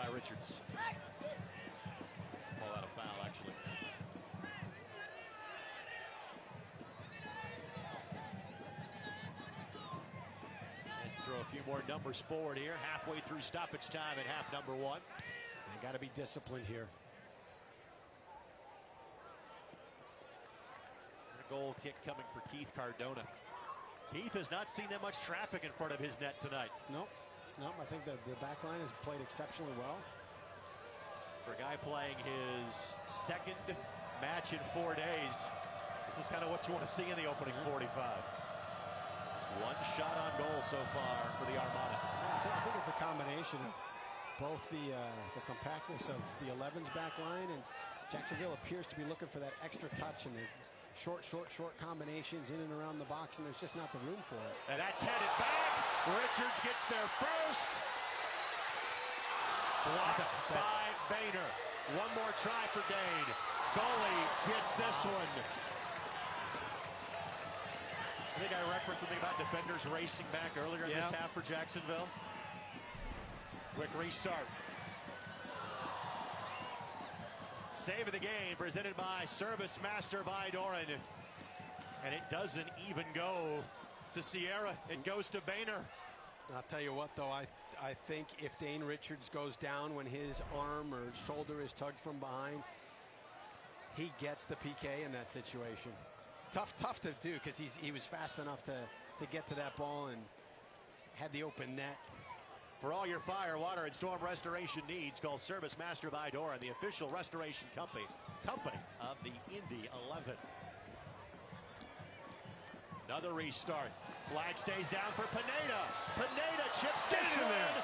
by Richards. Call that a foul, actually. Nice to throw a few more numbers forward here. Halfway through stoppage time in half number one. They got to be disciplined here. And a goal kick coming for Keith Cardona. Keith has not seen that much traffic in front of his net tonight. Nope. Nope. I think the back line has played exceptionally well. For a guy playing his second match in 4 days, this is kind of what you want to see in the opening 45. Just one shot on goal so far for the Armada. I think it's a combination of both the compactness of the 11's back line, and Jacksonville appears to be looking for that extra touch and the short combinations in and around the box, and there's just not the room for it. And that's headed back. Richards gets there first. Blocked by Boehner. One more try for Dane. Goalie gets this one. I think I referenced something about defenders racing back earlier in this half for Jacksonville. Quick restart. Save of the game presented by Service Master by Doran. And it doesn't even go to Sierra. It goes to Boehner. I'll tell you what, though, I think if Dane Richards goes down when his arm or shoulder is tugged from behind, he gets the PK in that situation. Tough to do, because he was fast enough to get to that ball and had the open net. For all your fire, water, and storm restoration needs, call Service Master by Doran, the official restoration company of the Indy 11. Another restart. Flag stays down for Pineda. Pineda chips this one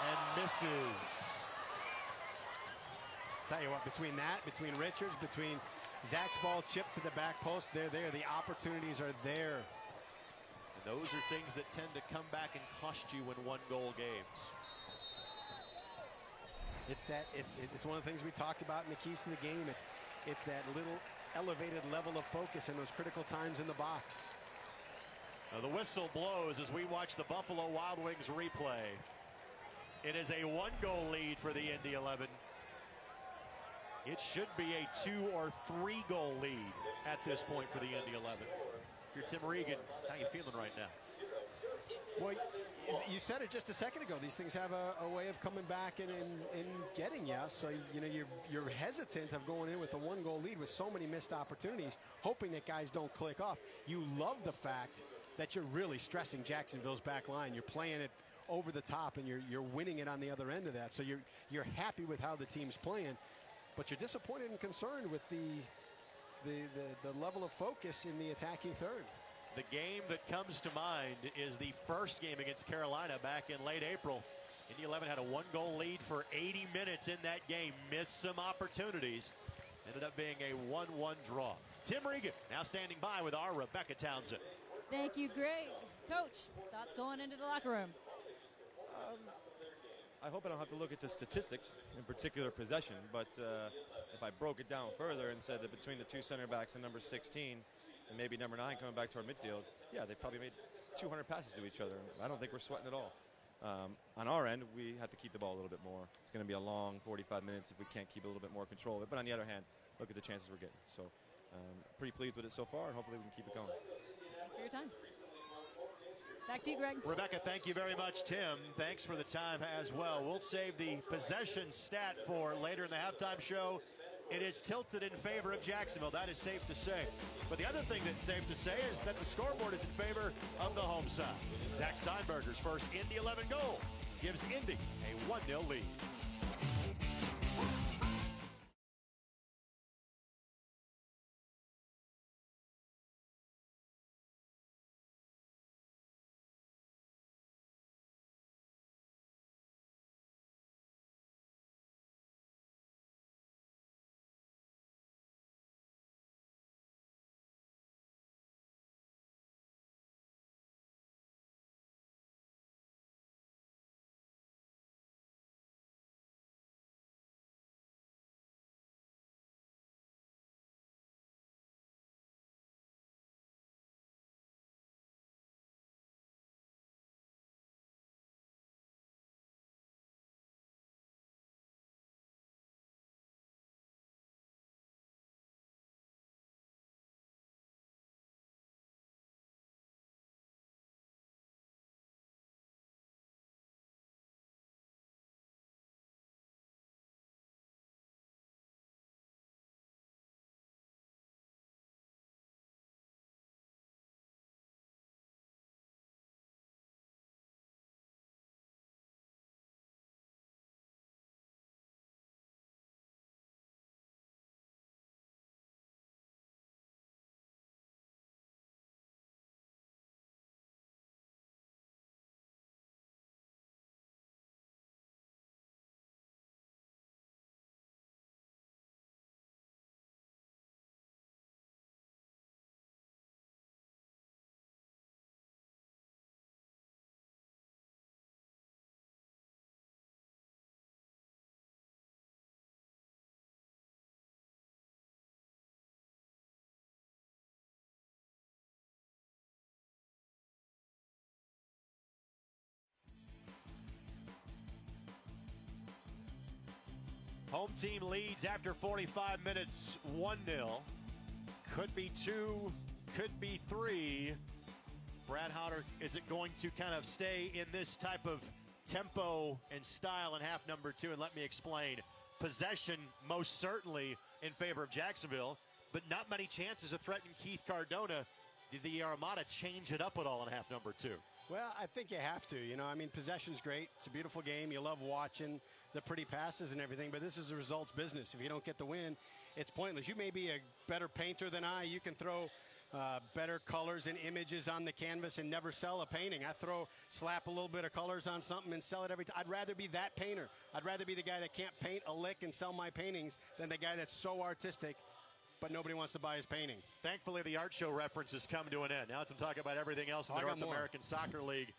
and misses. Tell you what, between Richards, between Zach's ball chipped to the back post, they're there. The opportunities are there. And those are things that tend to come back and cost you in one-goal games. It's one of the things we talked about in the keys to the game. It's that little elevated level of focus in those critical times in the box. Now the whistle blows as we watch the Buffalo Wild Wings replay. It is a one-goal lead for the Indy 11. It should be a 2 or 3 goal lead at this point for the Indy 11. If you're Tim Regan, how you feeling right now? Well, you said it just a second ago. These things have a way of coming back and getting you. So you're hesitant of going in with a 1-goal lead with so many missed opportunities, hoping that guys don't click off. You love the fact that you're really stressing Jacksonville's back line. You're playing it over the top, and you're winning it on the other end of that. So you're happy with how the team's playing, but you're disappointed and concerned with the level of focus in the attacking third. The game that comes to mind is the first game against Carolina back in late April. Indy 11 had a 1-goal lead for 80 minutes in that game, missed some opportunities, ended up being a 1-1 draw. Tim Regan now standing by with our Rebecca Townsend. Thank you, Greg. Coach, thoughts going into the locker room? I hope I don't have to look at the statistics, in particular possession, but if I broke it down further and said that between the two center backs and number 16 and maybe number 9 coming back to our midfield, yeah, they probably made 200 passes to each other. I don't think we're sweating at all. On our end, we have to keep the ball a little bit more. It's going to be a long 45 minutes if we can't keep a little bit more control of it. But on the other hand, look at the chances we're getting. So pretty pleased with it so far, and hopefully we can keep it going. Thanks for your time. Back to you, Greg. Rebecca, thank you very much. Tim, thanks for the time as well. We'll save the possession stat for later in the halftime show. It is tilted in favor of Jacksonville. That is safe to say. But the other thing that's safe to say is that the scoreboard is in favor of the home side. Zach Steinberger's first Indy 11 goal gives Indy a 1-0 lead. Home team leads after 45 minutes, 1-0. Could be 2, could be 3. Brad Hodder, is it going to kind of stay in this type of tempo and style in half number 2? And let me explain. Possession most certainly in favor of Jacksonville, but not many chances of threatening Keith Cardona. Did the Armada change it up at all in half number 2? Well, I think you have to. You know, I mean, possession's great. It's a beautiful game. You love watching the pretty passes and everything, but this is a results business. If you don't get the win, it's pointless. You may be a better painter than I. You can throw better colors and images on the canvas and never sell a painting. I slap a little bit of colors on something and sell it every time. I'd rather be that painter. I'd rather be the guy that can't paint a lick and sell my paintings than the guy that's so artistic, but nobody wants to buy his painting. Thankfully, the art show references come to an end. Now it's talk about everything else in the North American Soccer League.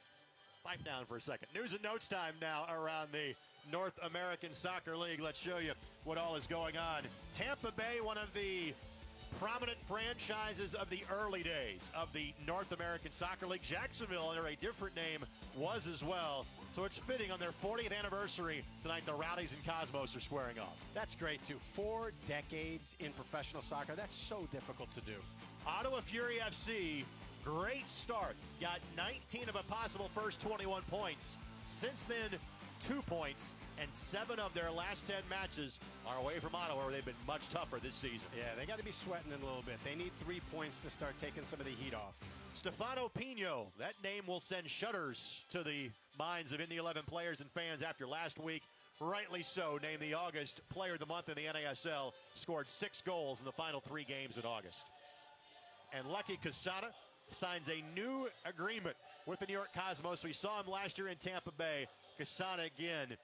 Pipe down for a second. News and notes time now around the North American Soccer League. Let's show you what all is going on. Tampa Bay, one of the prominent franchises of the early days of the North American Soccer League. Jacksonville, under a different name, was as well. So it's fitting on their 40th anniversary tonight. The Rowdies and Cosmos are squaring off. That's great, too. 4 decades in professional soccer. That's so difficult to do. Ottawa Fury FC, great start. Got 19 of a possible first 21 points. Since then, 2 points, and 7 of their last 10 matches are away from Ottawa, where they've been much tougher this season. Yeah, they got to be sweating it a little bit. They need 3 points to start taking some of the heat off. Stefano Pino, that name will send shudders to the minds of Indy 11 players and fans after last week. Rightly so, named the August Player of the Month in the NASL, scored 6 goals in the final 3 games in August. And Lucky Casada signs a new agreement with the New York Cosmos. We saw him last year in Tampa Bay. Casada again.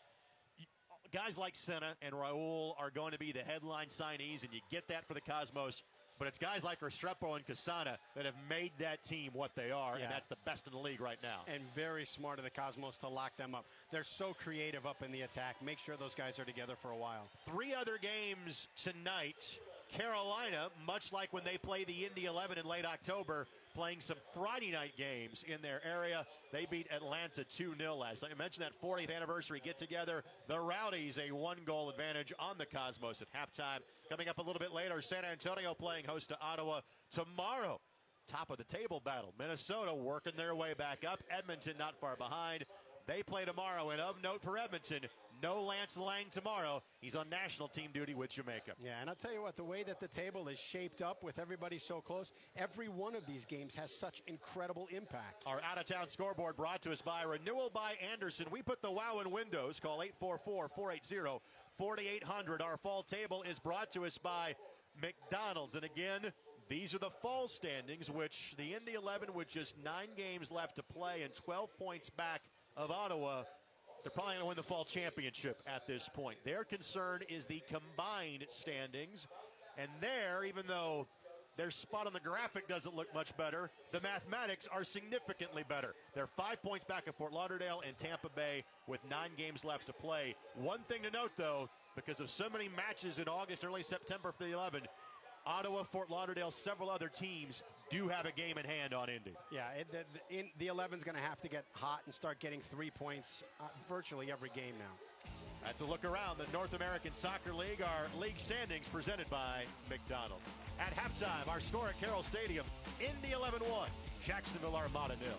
Guys like Senna and Raul are going to be the headline signees, and you get that for the Cosmos. But it's guys like Restrepo and Casada that have made that team what they are, and that's the best in the league right now. And very smart of the Cosmos to lock them up. They're so creative up in the attack. Make sure those guys are together for a while. 3 other games tonight. Carolina, much like when they play the Indy 11 in late October, playing some Friday night games in their area. They beat Atlanta 2-0 last night. I mentioned that 40th anniversary get-together. The Rowdies, a 1-goal advantage on the Cosmos at halftime. Coming up a little bit later, San Antonio playing host to Ottawa tomorrow. Top of the table battle. Minnesota working their way back up. Edmonton not far behind. They play tomorrow, and of note for Edmonton, no Lance Lang tomorrow. He's on national team duty with Jamaica. Yeah, and I'll tell you what, the way that the table is shaped up with everybody so close, every one of these games has such incredible impact. Our out-of-town scoreboard brought to us by Renewal by Anderson. We put the wow in windows. Call 844-480-4800. Our fall table is brought to us by McDonald's. And again, these are the fall standings, which the Indy 11, with just 9 games left to play and 12 points back of Ottawa, they're probably going to win the fall championship at this point. Their concern is the combined standings. And there, even though their spot on the graphic doesn't look much better, the mathematics are significantly better. They're 5 points back of Fort Lauderdale and Tampa Bay with 9 games left to play. One thing to note, though, because of so many matches in August, early September for the 11, Ottawa, Fort Lauderdale, several other teams do have a game in hand on Indy. Yeah, the 11's going to have to get hot and start getting 3 points virtually every game now. That's a look around the North American Soccer League. Our league standings presented by McDonald's. At halftime, our score at Carroll Stadium, Indy 11-1, Jacksonville Armada 0.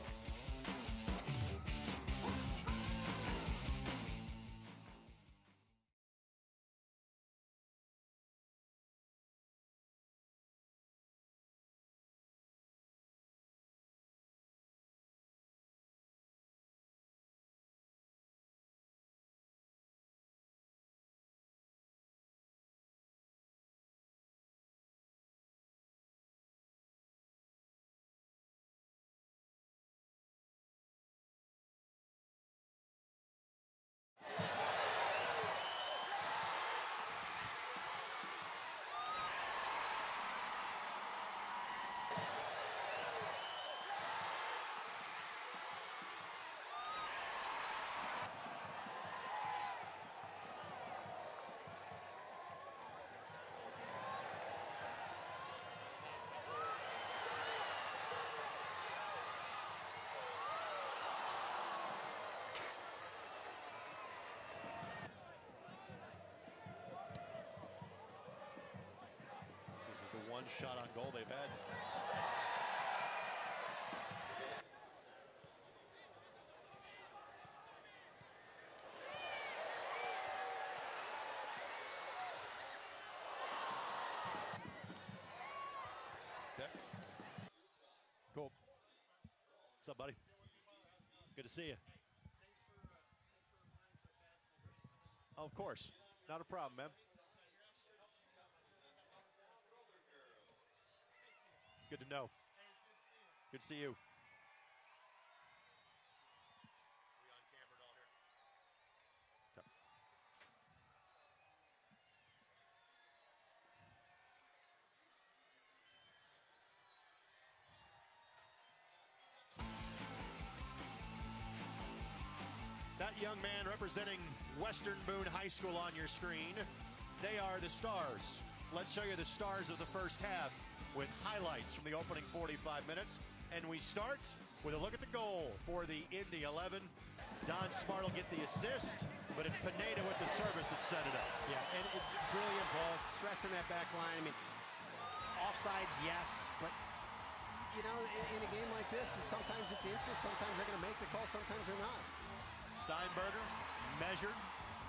shot on goal they've had. Okay. Cool. What's up, buddy? Good to see you. Oh, of course. Not a problem, man. Good to know. Good to see you. We on camera at all here? Okay. That young man representing Western Boone High School on your screen. They are the stars. Let's show you the stars of the first half with highlights from the opening 45 minutes. And we start with a look at the goal for the Indy 11. Don Smart will get the assist, but it's Pineda with the service that set it up. Yeah, and brilliant ball, stressing that back line. I mean, offsides, yes, but you know, in a game like this, sometimes it's inches, sometimes they're going to make the call, sometimes they're not. Steinberger measured,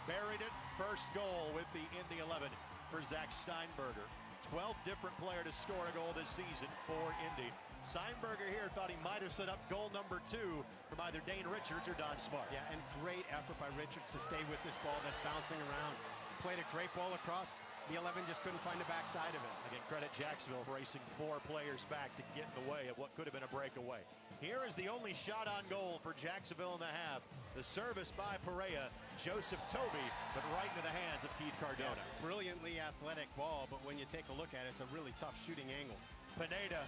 buried it. First goal with the Indy 11 for Zach Steinberger. 12th different player to score a goal this season for Indy. Steinberger here thought he might have set up goal number 2 from either Dane Richards or Don Smart. Yeah, and great effort by Richards to stay with this ball that's bouncing around. Played a great ball across. The 11 just couldn't find the backside of it. Again, credit Jacksonville for racing 4 players back to get in the way of what could have been a breakaway. Here is the only shot on goal for Jacksonville in the half. The service by Perea, Joseph Toby, but right into the hands of Keith Cardona. Yeah, brilliantly athletic ball, but when you take a look at it, it's a really tough shooting angle. Pineda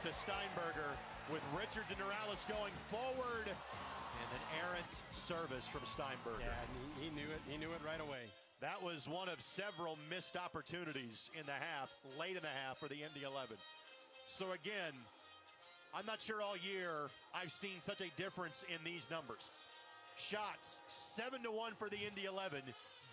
to Steinberger with Richards and Morales going forward. And an errant service from Steinberger. Yeah, and he knew it. He knew it right away. That was one of several missed opportunities in the half, late in the half for the Indy 11. So again, I'm not sure all year I've seen such a difference in these numbers. Shots, 7-1 for the Indy 11,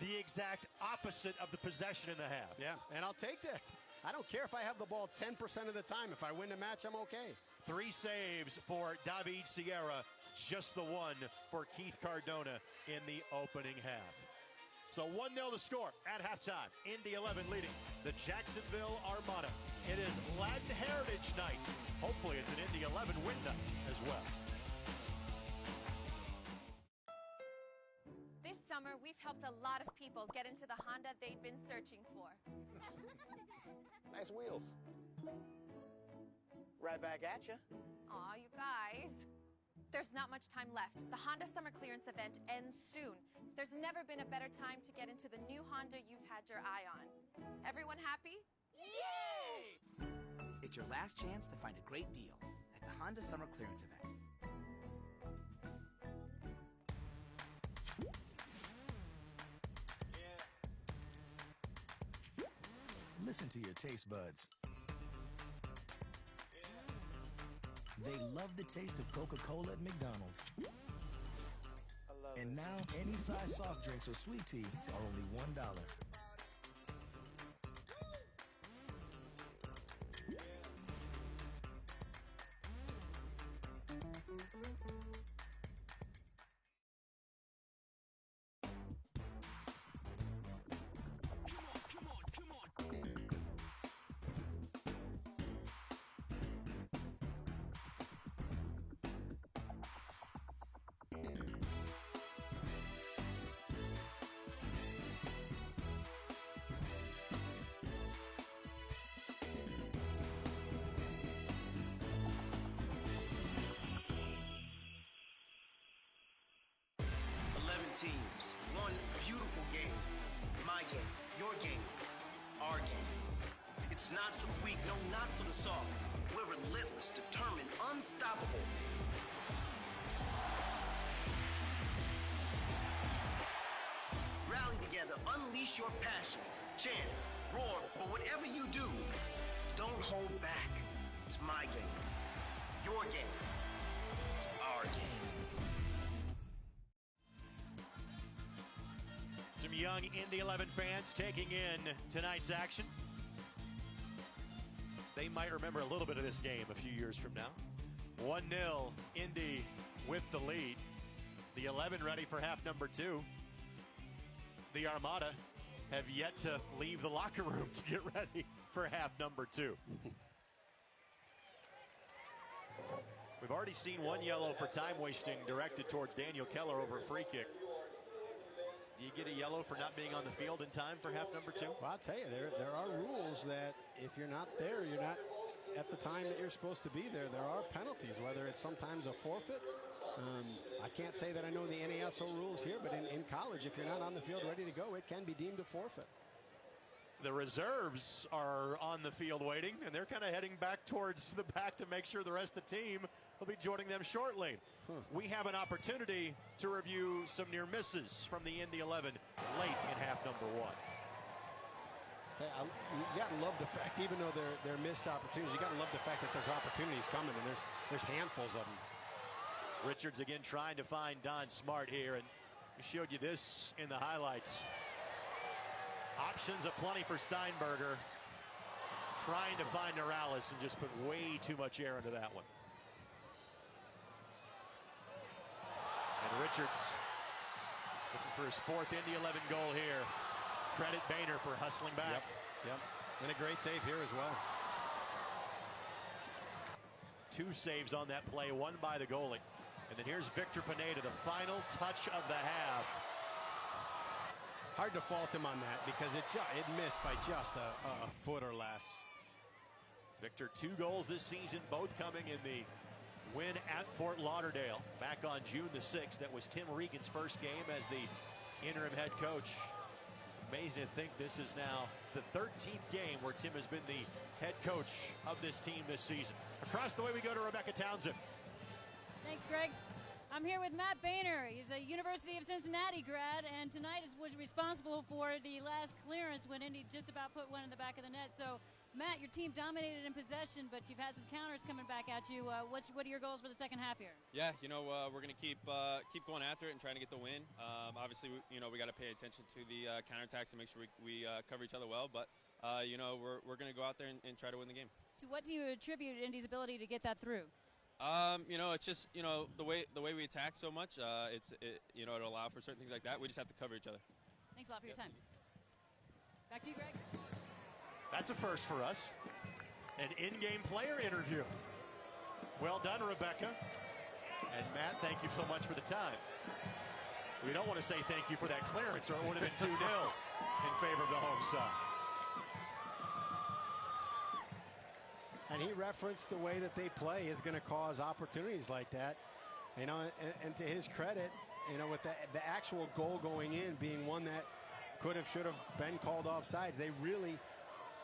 the exact opposite of the possession in the half. Yeah, and I'll take that. I don't care if I have the ball 10% of the time. If I win the match, I'm okay. 3 saves for David Sierra, just the one for Keith Cardona in the opening half. So 1-0 the score at halftime. Indy 11 leading the Jacksonville Armada. It is Latin Heritage Night. Hopefully it's an Indy 11 win night as well. This summer, we've helped a lot of people get into the Honda they've been searching for. Nice wheels. Right back at you. Aw, you guys. There's not much time left. The Honda Summer Clearance event ends soon. There's never been a better time to get into the new Honda you've had your eye on. Everyone happy? Yay! It's your last chance to find a great deal at the Honda Summer Clearance event. Listen to your taste buds. They love the taste of Coca-Cola at McDonald's. And now, any size soft drinks or sweet tea are only $1. Teams, one beautiful game. My game, your game, our game. It's not for the weak, no, not for the soft. We're relentless, determined, unstoppable. Rally together, unleash your passion, chant, roar, but whatever you do, don't hold back. It's my game, your game, it's our game. Some young Indy 11 fans taking in tonight's action. they might remember a little bit of this game a few years from now. 1-0, Indy with the lead. The 11 ready for half number 2. The Armada have yet to leave the locker room to get ready for half number 2. We've already seen 1 yellow for time wasting directed towards Daniel Keller over a free kick. Do you get a yellow for not being on the field in time for half number 2? Well, I'll tell you, there are rules that if you're not there, you're not at the time that you're supposed to be there. There are penalties, whether it's sometimes a forfeit. I can't say that I know the NASO rules here, but in college, if you're not on the field ready to go, it can be deemed a forfeit. The reserves are on the field waiting, and they're kind of heading back towards the back to make sure the rest of the team will be joining them shortly. We have an opportunity to review some near misses from the Indy 11 late in half number 1. You got to love the fact, even though they're missed opportunities, you got to love the fact that there's opportunities coming, and there's handfuls of them. Richards again trying to find Don Smart here, and we showed you this in the highlights. Options aplenty for Steinberger, trying to find Morales and just put way too much air into that one. And Richards looking for his 4th Indy 11 goal here. Credit Boehner for hustling back. Yep. And a great save here as well. 2 saves on that play, 1 by the goalie. And then here's Victor Pineda, the final touch of the half. Hard to fault him on that because it missed by just a foot or less. Victor, 2 goals this season, both coming in the win at Fort Lauderdale back on June the 6th. That was Tim Regan's first game as the interim head coach. Amazing to think this is now the 13th game where Tim has been the head coach of this team this season. Across the way we go to Rebecca Townsend. Thanks, Greg. I'm here with Matt Boehner. He's a University of Cincinnati grad, and tonight was responsible for the last clearance when Indy just about put one in the back of the net. So, Matt, your team dominated in possession, but you've had some counters coming back at you. What are your goals for the second half here? Yeah, we're going to keep going after it and trying to get the win. Obviously, we got to pay attention to the counterattacks and make sure we cover each other well. But, we're going to go out there and try to win the game. To what do you attribute Indy's ability to get that through? It's just, the way we attack so much, it'll allow for certain things like that. We just have to cover each other. Thanks a lot for your time. Back to you, Greg. That's a first for us. An in-game player interview. Well done, Rebecca. And Matt, thank you so much for the time. We don't want to say thank you for that clearance, or it would have been 2-0 in favor of the home side. And he referenced the way that they play is going to cause opportunities like that. And to his credit, with the actual goal going in being one that could have, should have been called offsides, they really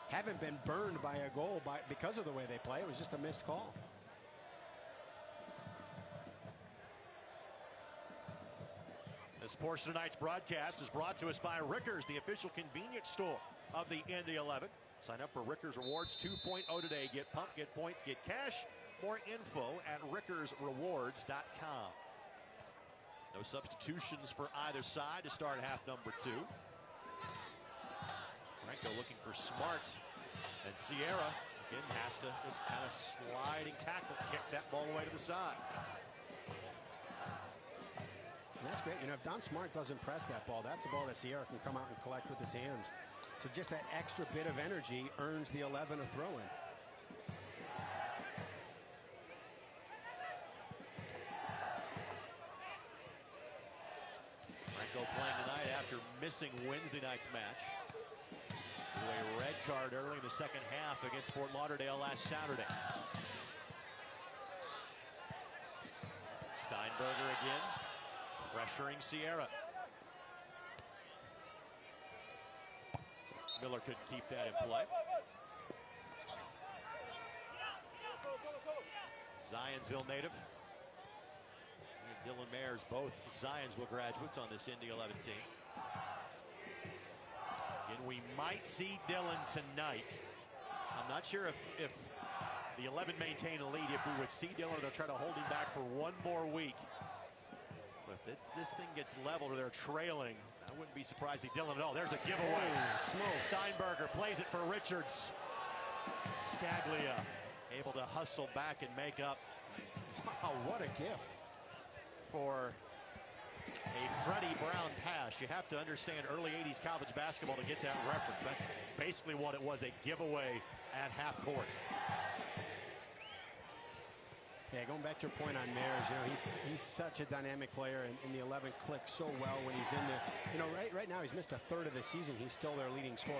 haven't been burned by a goal because of the way they play. It was just a missed call. This portion of tonight's broadcast is brought to us by Rickers, the official convenience store of the Indy 11. Sign up for Rickers Rewards 2.0 today. Get pumped, get points, get cash. More info at rickersrewards.com. No substitutions for either side to start half number 2. Franco looking for Smart. And Sierra, again, has to just kind of sliding tackle, kick that ball away to the side. And that's great. If Don Smart doesn't press that ball, that's a ball that Sierra can come out and collect with his hands. So just that extra bit of energy earns the 11 a throw-in. Franco playing tonight after missing Wednesday night's match. With a red card early in the second half against Fort Lauderdale last Saturday. Steinberger again, pressuring Sierra. Miller couldn't keep that in play. Zionsville native. And Dylan Mayers, both Zionsville graduates on this Indy 11 team. Again, we might see Dylan tonight. I'm not sure if the 11 maintain a lead, if we would see Dylan, or they'll try to hold him back for one more week. But if this thing gets leveled or they're trailing, I wouldn't be surprised to see Dylan at all. There's a giveaway. Smokes. Steinberger plays it for Richards. Scaglia able to hustle back and make up. Wow, what a gift. For a Freddie Brown pass. You have to understand early 80s college basketball to get that reference. That's basically what it was, a giveaway at half court. Yeah, going back to your point on Mares, you know, he's such a dynamic player, and the 11 clicks so well when he's in there. You know, right now he's missed a third of the season. He's still their leading scorer.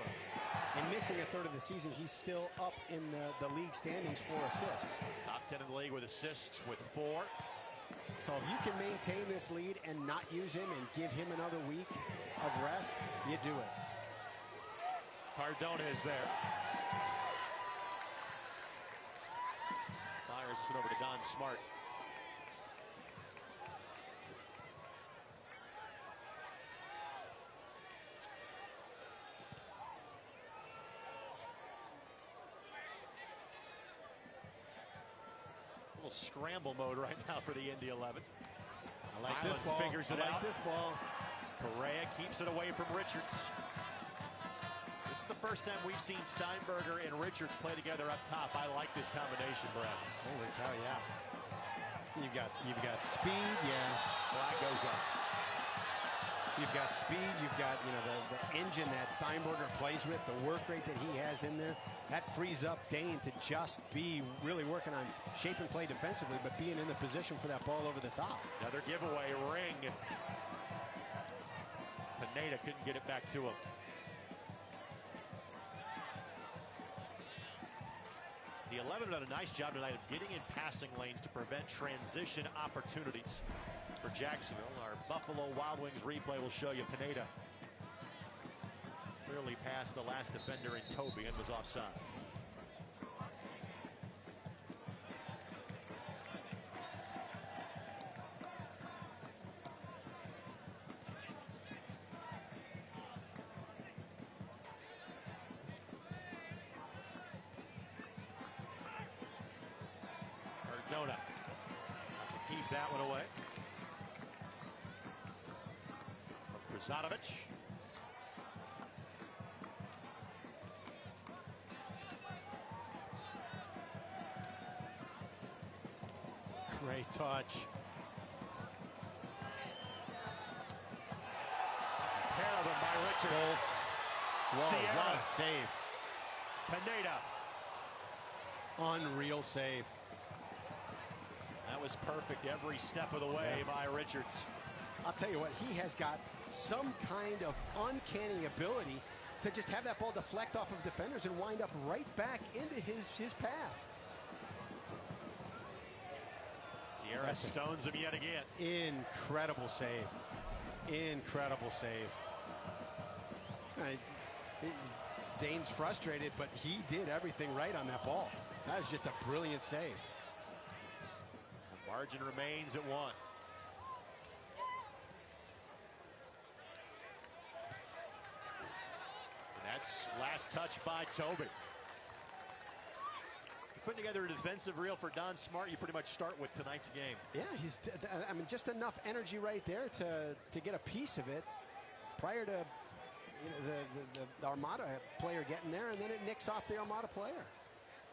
And missing a third of the season, he's still up in the league standings for assists. Top 10 in the league with assists with 4. So if you can maintain this lead and not use him and give him another week of rest, you do it. Cardona is there. Fires it over to Don Smart. Scramble mode right now for the Indy 11. I like this ball. Figures it out. This ball. Correa keeps it away from Richards. This is the first time we've seen Steinberger and Richards play together up top. I like this combination, Brad. Holy cow, yeah. You've got speed, yeah. Flag goes up. You've got speed, you've got, you know, the engine that Steinberger plays with, the work rate that he has in there. That frees up Dane to just be really working on shape and play defensively, but being in the position for that ball over the top. Another giveaway ring. Pineda couldn't get it back to him. The 11 done a nice job tonight of getting in passing lanes to prevent transition opportunities for Jacksonville. Our Buffalo Wild Wings replay will show you Pineda clearly passed the last defender in Toby and was offside. Cardona to keep that one away. Krasanovic. Great touch. Pair of them by Richards. Whoa, what a save. Pineda. Unreal save. That was perfect every step of the way by Richards. I'll tell you what, he has got some kind of uncanny ability to just have that ball deflect off of defenders and wind up right back into his path. Sierra stones him yet again. Incredible save. Incredible save. Dane's frustrated, but he did everything right on that ball. That was just a brilliant save. The margin remains at 1. That's last touch by Toby. Putting together a defensive reel for Don Smart, you pretty much start with tonight's game. Yeah, I mean, just enough energy right there to get a piece of it prior to, you know, the Armada player getting there, and then it nicks off the Armada player.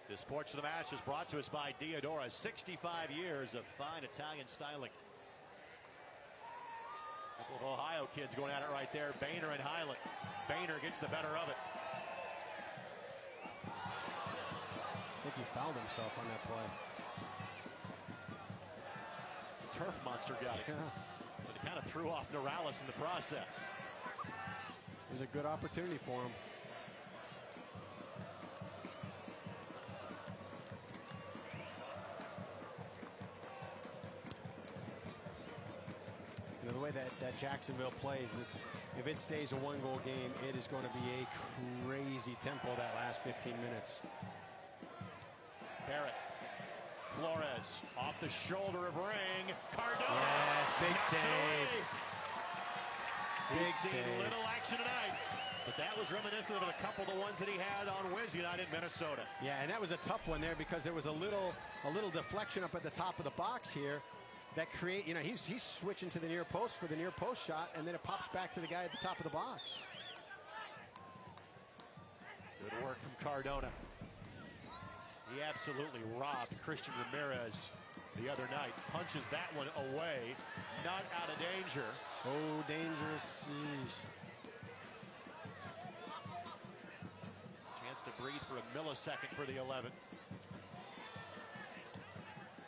This porch of the match is brought to us by Diodora. 65 years of fine Italian styling. A couple of Ohio kids going at it right there. Boehner and Hyland. Boehner gets the better of it. I think he fouled himself on that play. Turf monster got it. Yeah. But it kind of threw off Norales in the process. It was a good opportunity for him. You know, the way that Jacksonville plays, if it stays a one-goal game, it is going to be a crazy tempo that last 15 minutes. Barrett. Flores off the shoulder of Ring. Cardona. Yes, big save. Big save. Little action tonight. But that was reminiscent of a couple of the ones that he had on Wednesday night in Minnesota. Yeah, and that was a tough one there because there was a little deflection up at the top of the box here that create, you know, he's switching to the near post for the near post shot, and then it pops back to the guy at the top of the box. Good work from Cardona. He absolutely robbed Christian Ramirez the other night. Punches that one away. Not out of danger. Oh, dangerous. Chance to breathe for a millisecond for the 11.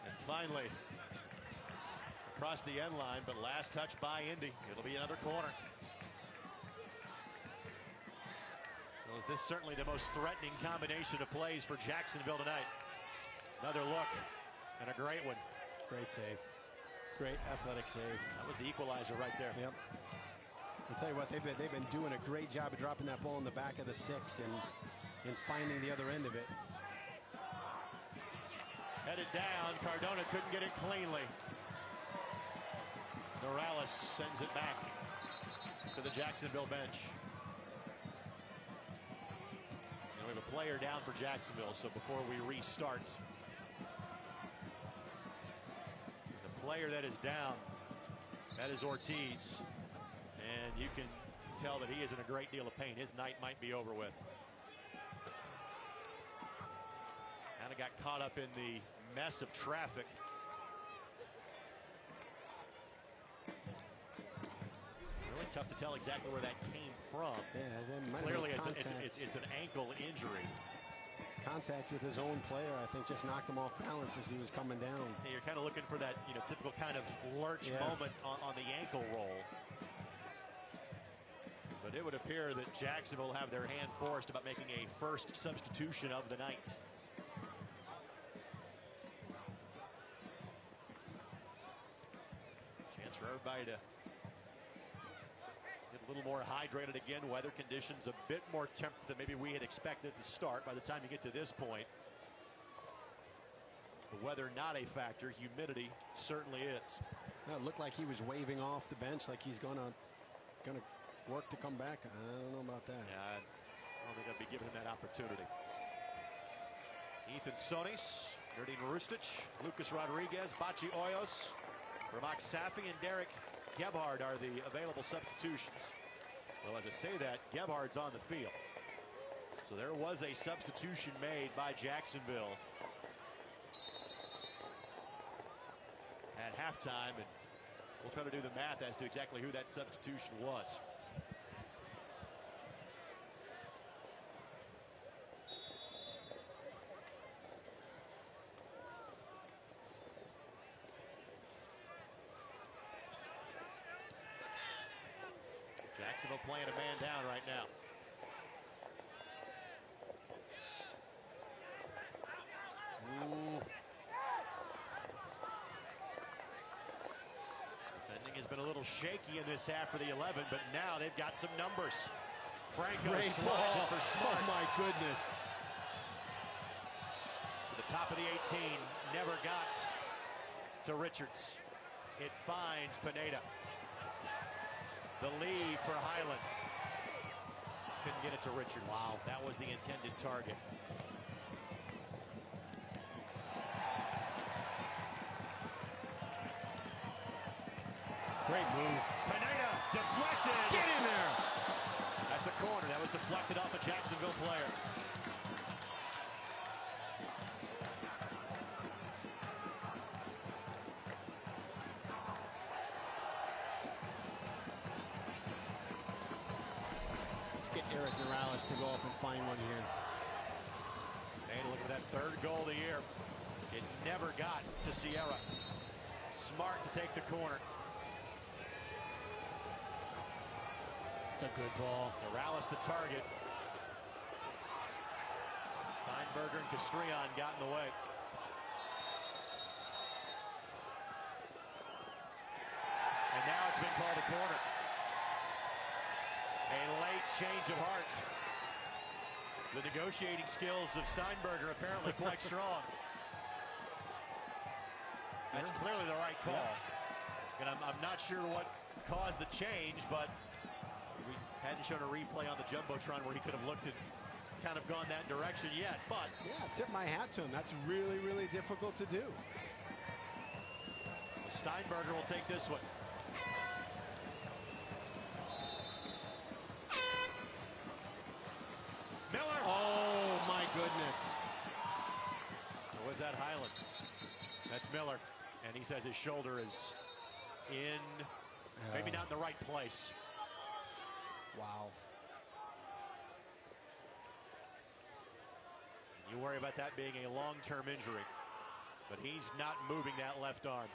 And finally, across the end line, but last touch by Indy. It'll be another corner. Well, this is certainly the most threatening combination of plays for Jacksonville tonight. Another look and a great one. Great save. Great athletic save. That was the equalizer right there. Yep. I'll tell you what, they've been doing a great job of dropping that ball in the back of the 6 and finding the other end of it. Headed down. Cardona couldn't get it cleanly. Morales sends it back to the Jacksonville bench. And we have a player down for Jacksonville, so before we restart, the player that is down, that is Ortiz. And you can tell that he is in a great deal of pain. His night might be over with. Kind of got caught up in the mess of traffic. Really tough to tell exactly where that came from. Yeah, clearly it's an ankle injury. Contact with his own player, I think, just knocked him off balance as he was coming down. And you're kind of looking for that, typical kind of lurch moment on the ankle roll. But it would appear that Jacksonville have their hand forced about making a first substitution of the night. Chance for everybody to get a little more hydrated again. Weather conditions a bit more temperate than maybe we had expected to start by the time you get to this point. The weather not a factor. Humidity certainly is. It looked like he was waving off the bench like he's gonna work to come back. I don't know about that. Yeah, I don't think I'd be giving him that opportunity. Ethan Sonis, Nerdine Rustic, Lucas Rodriguez, Bachi Hoyos, Ramak Safi, and Derek Gebhard are the available substitutions. Well, as I say that, Gebhard's on the field. So there was a substitution made by Jacksonville at halftime, and we'll try to do the math as to exactly who that substitution was. Jacksonville playing a man down right now. Defending has been a little shaky in this half for the 11, but now they've got some numbers. Franco slides it for Smart. Oh my goodness. To the top of the 18, never got to Richards. It finds Pineda. The lead for Highland. Couldn't get it to Richards. Wow, that was the intended target. Great move. Pineda deflected. Get in there. That's a corner. That was deflected off a Jacksonville player. To go up and find one here. And look at that third goal of the year. It never got to Sierra. Smart to take the corner. It's a good ball. Morales the target. Steinberger and Castrillon got in the way. And now it's been called a corner. A late change of heart. The negotiating skills of Steinberger apparently quite strong. That's clearly the right call. Yeah. And I'm not sure what caused the change, but we hadn't shown a replay on the Jumbotron where he could have looked and kind of gone that direction yet. But yeah, tip my hat to him. That's really, really difficult to do. Steinberger will take this one. Miller. Oh my goodness. was that Highland? That's Miller. And he says his shoulder is in, maybe not in the right place. Wow. You worry about that being a long-term injury, but he's not moving that left arm.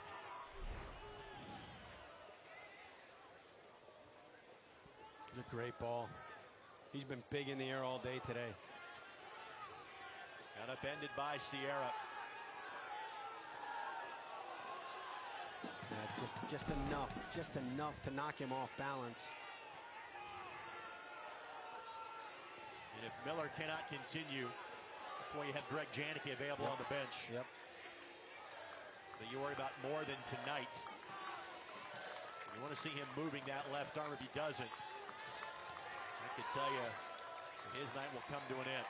It's a great ball. He's been big in the air all day today. And upended by Sierra. Yeah, just enough to knock him off balance. And if Miller cannot continue, that's why you have Greg Janicki available on the bench. Yep. But you worry about more than tonight. You want to see him moving that left arm. If he doesn't, I can tell you his night will come to an end.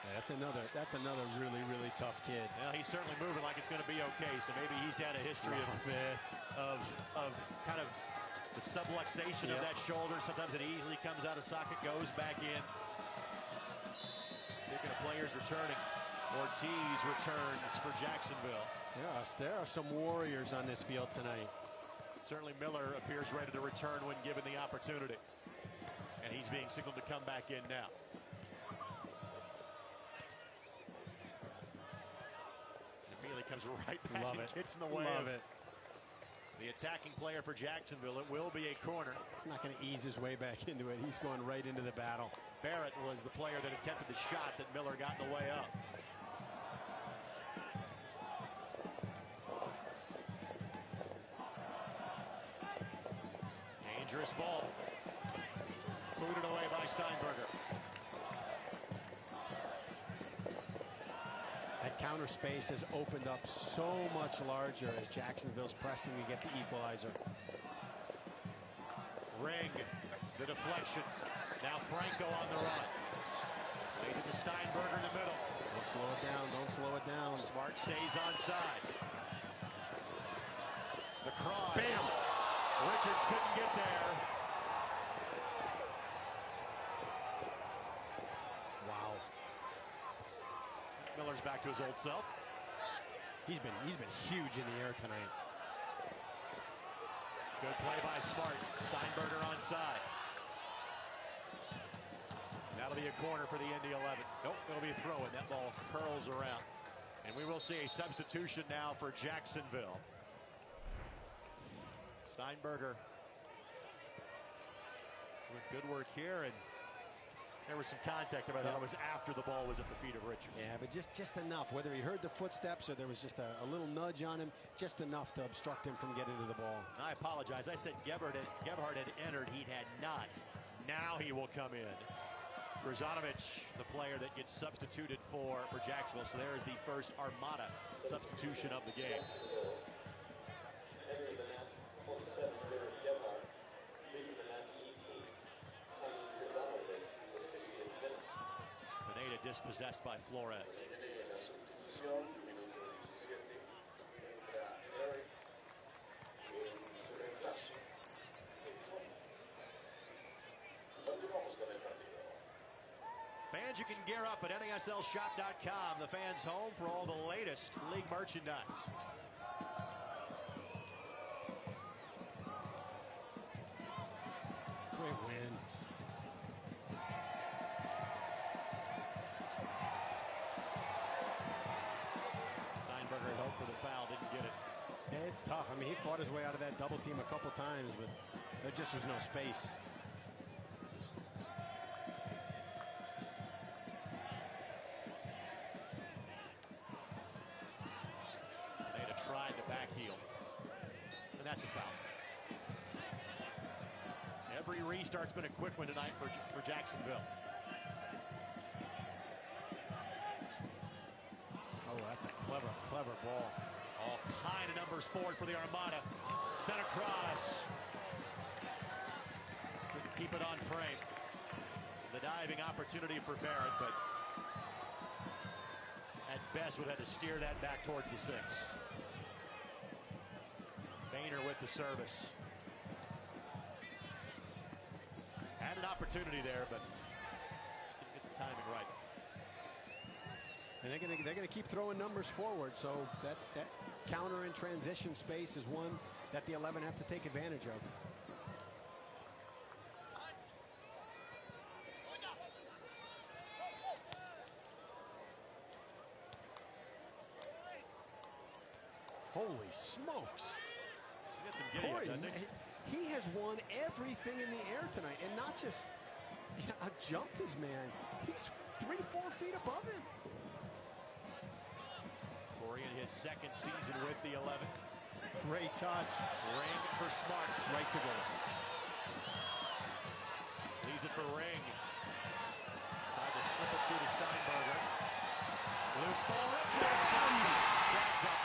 Yeah, that's another really tough kid. Well, he's certainly moving like it's going to be okay. So maybe he's had a history of kind of the subluxation of that shoulder. Sometimes it easily comes out of socket, goes back in. Speaking of players returning, Ortiz returns for Jacksonville. Yes, there are some warriors on this field tonight. Certainly Miller appears ready to return when given the opportunity. And he's being signaled to come back in now. Neely comes right back and gets in the way of it. The attacking player for Jacksonville. It will be a corner. He's not going to ease his way back into it. He's going right into the battle. Barrett was the player that attempted the shot that Miller got in the way of. Dangerous ball. Booted away by Steinberger. That counter space has opened up so much larger as Jacksonville's pressing to get the equalizer. Ring, the deflection. Now Franco on the run. Lays it to Steinberger in the middle. Don't slow it down. Don't slow it down. Smart stays onside. The cross. Bam! Richards couldn't get there. Wow. Miller's back to his old self. He's been huge in the air tonight. Good play by Smart. Steinberger onside. That'll be a corner for the Indy 11. Nope, it'll be a throw-in. That ball curls around. And we will see a substitution now for Jacksonville. Steinberger with good work here, and there was some contact, but I thought it was after the ball was at the feet of Richards. Yeah, but just enough. Whether he heard the footsteps or there was just a little nudge on him, just enough to obstruct him from getting to the ball. I apologize. I said Gebhardt had entered. He had not. Now he will come in. Brzanovic, the player that gets substituted for Jacksonville. So there is the first Armada substitution of the game. Pineda dispossessed by Flores. Fans, you can gear up at NASLshop.com, the fans' home for all the latest league merchandise. Great win. Steinberger had hoped for the foul, didn't get it. Yeah, it's tough. I mean, he fought his way out of that double team a couple times, but there just was no space. Tried to back heel, and that's a foul. Every restart's been a quick one tonight for Jacksonville. Oh, that's a clever ball. All kind of numbers forward for the Armada. Center cross. Couldn't keep it on frame. The diving opportunity for Barrett, but at best would have to steer that back towards the 6. Boehner with the service. Had an opportunity there, but didn't get the timing right. And they're gonna keep throwing numbers forward. So that counter and transition space is one that the 11 have to take advantage of. Holy smokes! Corey, he has won everything in the air tonight, and not just jumped his man. He's 3-4 feet above him. Corey in his second season with the 11. Great touch. Ring for Smart. Right to goal. Leaves it for Ring. Tried to slip it through to Steinberger. Loose ball. Richard grabs up.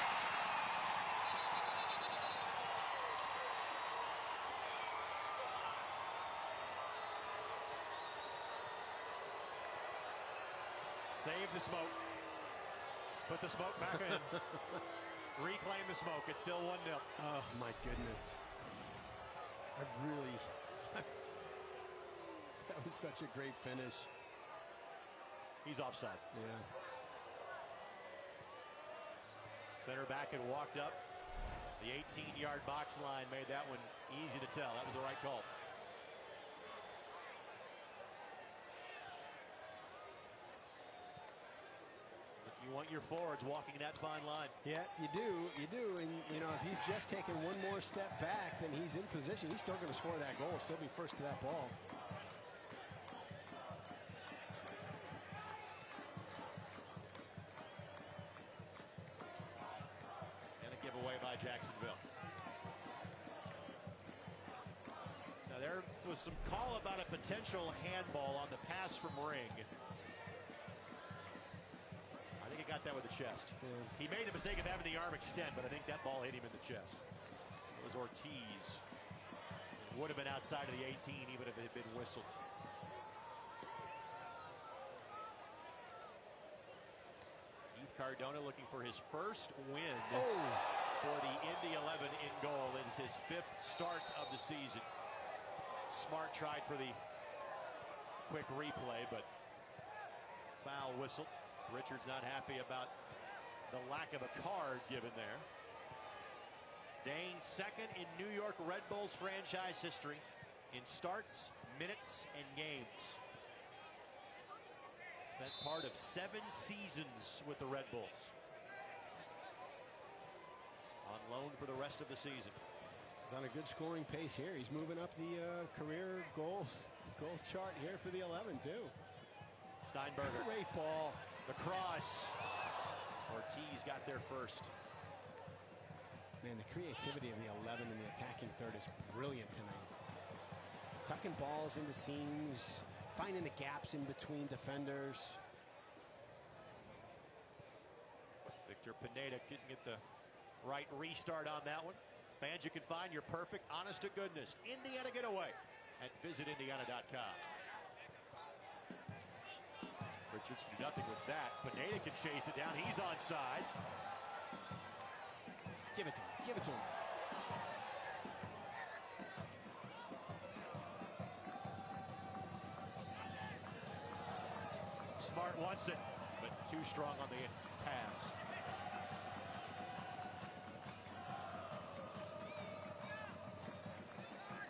Save the smoke. Put the smoke back in. Reclaim the smoke. It's still 1-0. Oh, my goodness. That was such a great finish. He's offside. Yeah. Center back had walked up. The 18-yard box line made that one easy to tell. That was the right call. You want your forwards walking that fine line. Yeah, you do. And, if he's just taking one more step back, then he's in position. He's still going to score that goal, still be first to that ball. And a giveaway by Jacksonville. Now, there was some call about a potential handball on the pass from Ring. He got that with the chest. Yeah. He made the mistake of having the arm extend, but I think that ball hit him in the chest. It was Ortiz. It would have been outside of the 18 even if it had been whistled. Keith Cardona looking for his first win for the Indy 11 in goal. It is his 5th start of the season. Smart tried for the quick replay, but foul whistle. Richards not happy about the lack of a card given there. Dane second in New York Red Bulls franchise history in starts, minutes, and games. Spent part of 7 seasons with the Red Bulls. On loan for the rest of the season. He's on a good scoring pace here. He's moving up the career goal chart here for the 11 too. Steinberger. Great ball. The cross. Ortiz got there first. Man, the creativity of the 11 in the attacking third is brilliant tonight. Tucking balls into seams, finding the gaps in between defenders. Victor Pineda couldn't get the right restart on that one. Fans, you can find your perfect, honest to goodness Indiana getaway at visitindiana.com. Richards can do nothing with that. Pineda can chase it down. He's onside. Give it to him. Give it to him. Smart wants it, but too strong on the pass.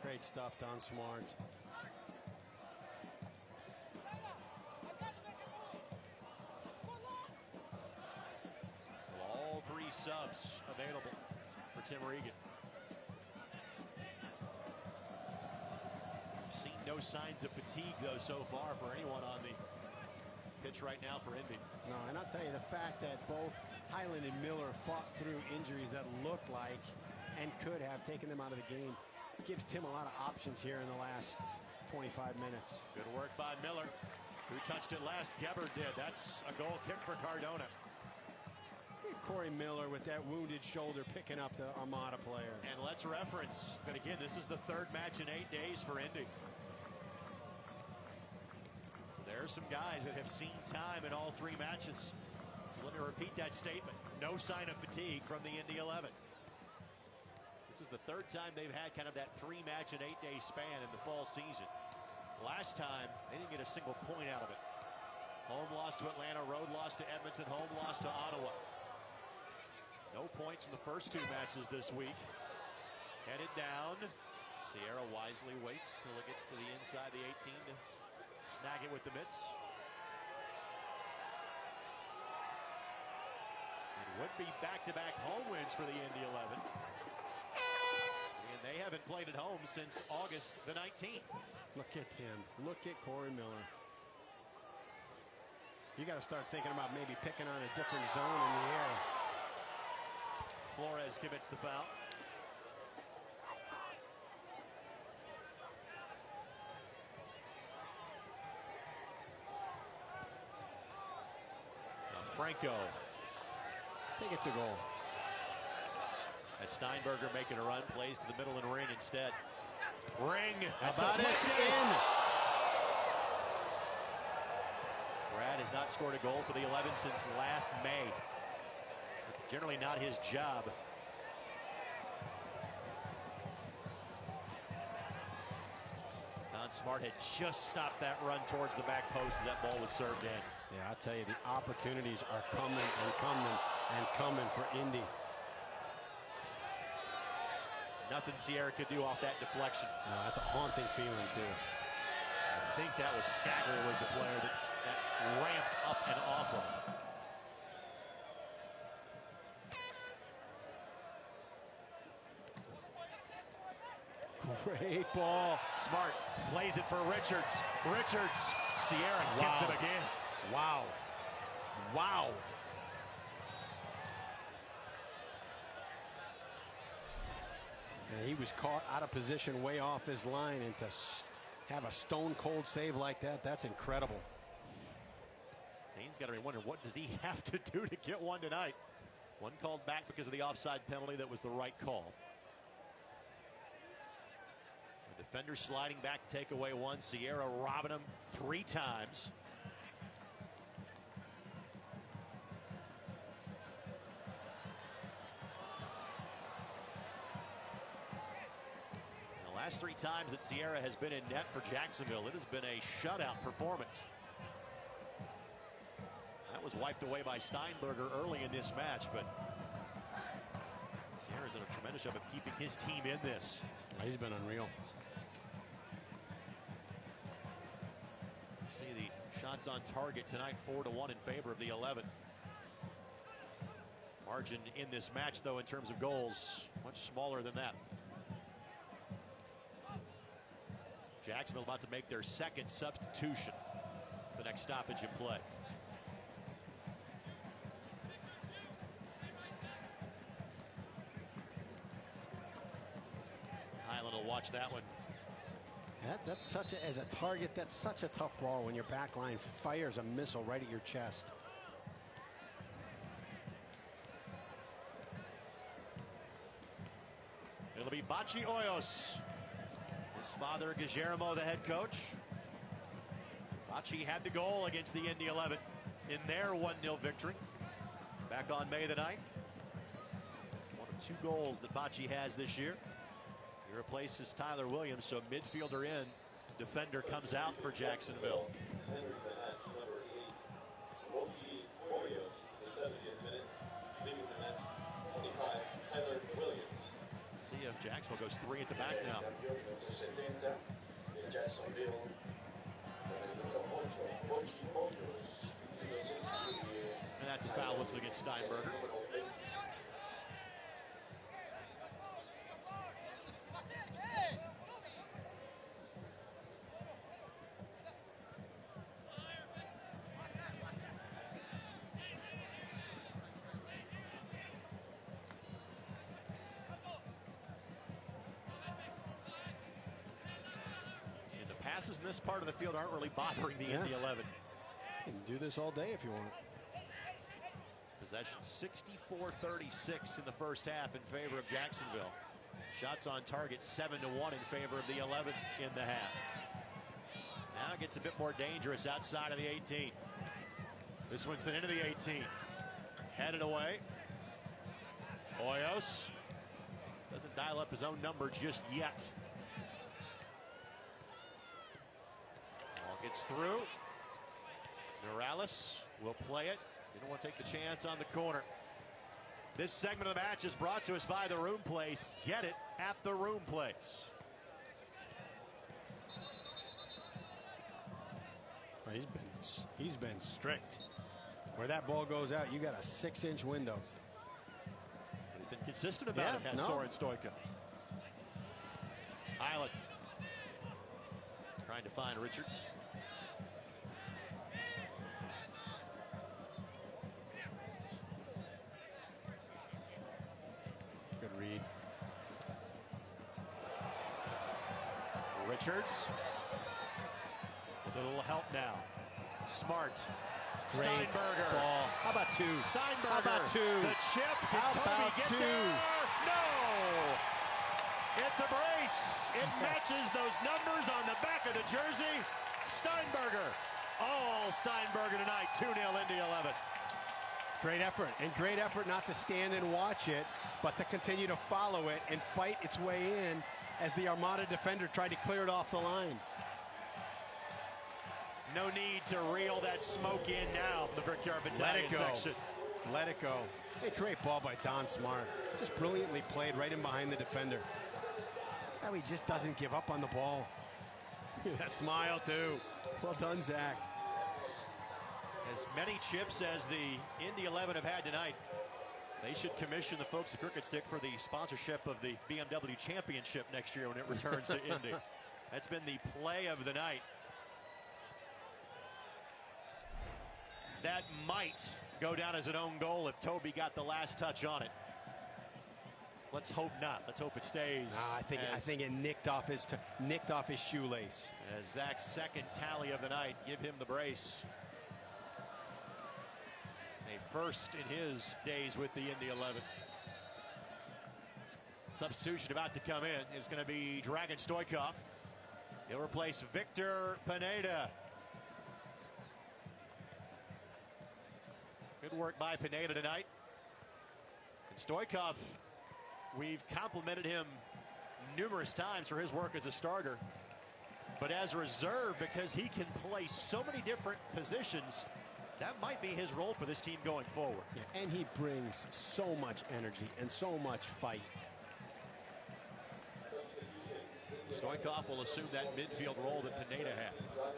Great stuff, Don Smart. Subs available for Tim Regan. Seen no signs of fatigue though so far for anyone on the pitch right now for Indy. No, and I'll tell you the fact that both Highland and Miller fought through injuries that looked like and could have taken them out of the game gives Tim a lot of options here in the last 25 minutes. Good work by Miller. Who touched it last? Gebber did. That's a goal kick for Cardona. Corey Miller with that wounded shoulder picking up the Armada player. And let's reference that again, this is the 3rd match in 8 days for Indy. So there are some guys that have seen time in all 3 matches. So let me repeat that statement. No sign of fatigue from the Indy 11. This is the 3rd time they've had kind of that 3-match and 8-day span in the fall season. Last time, they didn't get a single point out of it. Home loss to Atlanta, road loss to Edmonton, home loss to Ottawa. No points from the first 2 matches this week. Headed down. Sierra wisely waits till it gets to the inside the 18 to snag it with the mitts. It would be back-to-back home wins for the Indy 11. And they haven't played at home since August the 19th. Look at him. Look at Corey Miller. You got to start thinking about maybe picking on a different zone in the air. Flores commits the foul. Now Franco. Take it to goal. As Steinberger making a run, plays to the middle and Ring instead. Ring. That's about it. in. Brad has not scored a goal for the 11 since last May. It's generally not his job. Don Smart had just stopped that run towards the back post as that ball was served in. Yeah, I'll tell you, the opportunities are coming and coming and coming for Indy. Nothing Sierra could do off that deflection. No, that's a haunting feeling, too. I think that was Skagler was the player that ramped up and off of. Great ball. Smart plays it for Richards. Richards. Sierra gets it again. Wow. Wow. And he was caught out of position way off his line, and to have a stone cold save like that, that's incredible. Dane's got to be wondering, what does he have to do to get one tonight? One called back because of the offside penalty. That was the right call. The defender sliding back to take away one. Sierra robbing him 3 times. The last 3 times that Sierra has been in net for Jacksonville, it has been a shutout performance. That was wiped away by Steinberger early in this match, but Sierra's done a tremendous job of keeping his team in this. He's been unreal. See the shots on target tonight, 4-1 in favor of the 11. Margin in this match, though, in terms of goals, much smaller than that. Jacksonville about to make their 2nd substitution. The next stoppage in play. Highland will watch that one. That's such a, as a target, that's such a tough ball when your back line fires a missile right at your chest. It'll be Bachi Hoyos. His father, Guillermo, the head coach. Bachi had the goal against the Indy 11 in their 1-0 victory back on May the 9th. One of 2 goals that Bachi has this year. He replaces Tyler Williams, so midfielder in, defender comes out for Jacksonville. Entering the match, number 8, Mochi Hoyos, the 70th minute. Leaving the match, 25, Tyler Williams. Let's see if Jacksonville goes 3 at the back now. Jacksonville. And that's a foul whistle against Steinberger. Passes in this part of the field aren't really bothering the Indy 11. You can do this all day if you want. Possession 64-36 in the first half in favor of Jacksonville. Shots on target 7-1 in favor of the 11 in the half. Now it gets a bit more dangerous outside of the 18. This one's into the 18. Headed away. Hoyos doesn't dial up his own number just yet. Ball gets through. Morales will play it. Didn't want to take the chance on the corner. This segment of the match is brought to us by the Room Place. Get it at the Room Place. Well, he's been strict. Where that ball goes out, you got a 6-inch window. He's been consistent about it, has Soren Stoica. Island trying to find Richards. Good read. Richards with a little help now. Smart. Great Steinberger. Ball. How about two? Steinberger. How about two? The chip. Can How Toby about get two? there? No. It's a brace. It matches those numbers on the back of the jersey. Steinberger. All Steinberger tonight. 2-0 Indy 11. Great effort, and great effort not to stand and watch it, but to continue to follow it and fight its way in as the Armada defender tried to clear it off the line. No need to reel that smoke in now from the Brickyard Battalion section. Let it go. A great ball by Don Smart. Just brilliantly played right in behind the defender. Now he just doesn't give up on the ball. That smile, too. Well done, Zach. As many chips as the Indy 11 have had tonight, they should commission the folks at Crooked Stick for the sponsorship of the BMW Championship next year when it returns to Indy. That's been the play of the night. That might go down as an own goal if Toby got the last touch on it. Let's hope not. Let's hope it stays. I think it nicked off his shoelace. As Zach's second tally of the night, give him the brace. A first in his days with the Indy 11. Substitution about to come in is going to be Dragan Stoikov. He'll replace Victor Pineda. Good work by Pineda tonight. And Stoikov, we've complimented him numerous times for his work as a starter. But as a reserve, because he can play so many different positions, that might be his role for this team going forward. Yeah, and he brings so much energy and so much fight. Stoikov will assume that midfield role that Pineda had.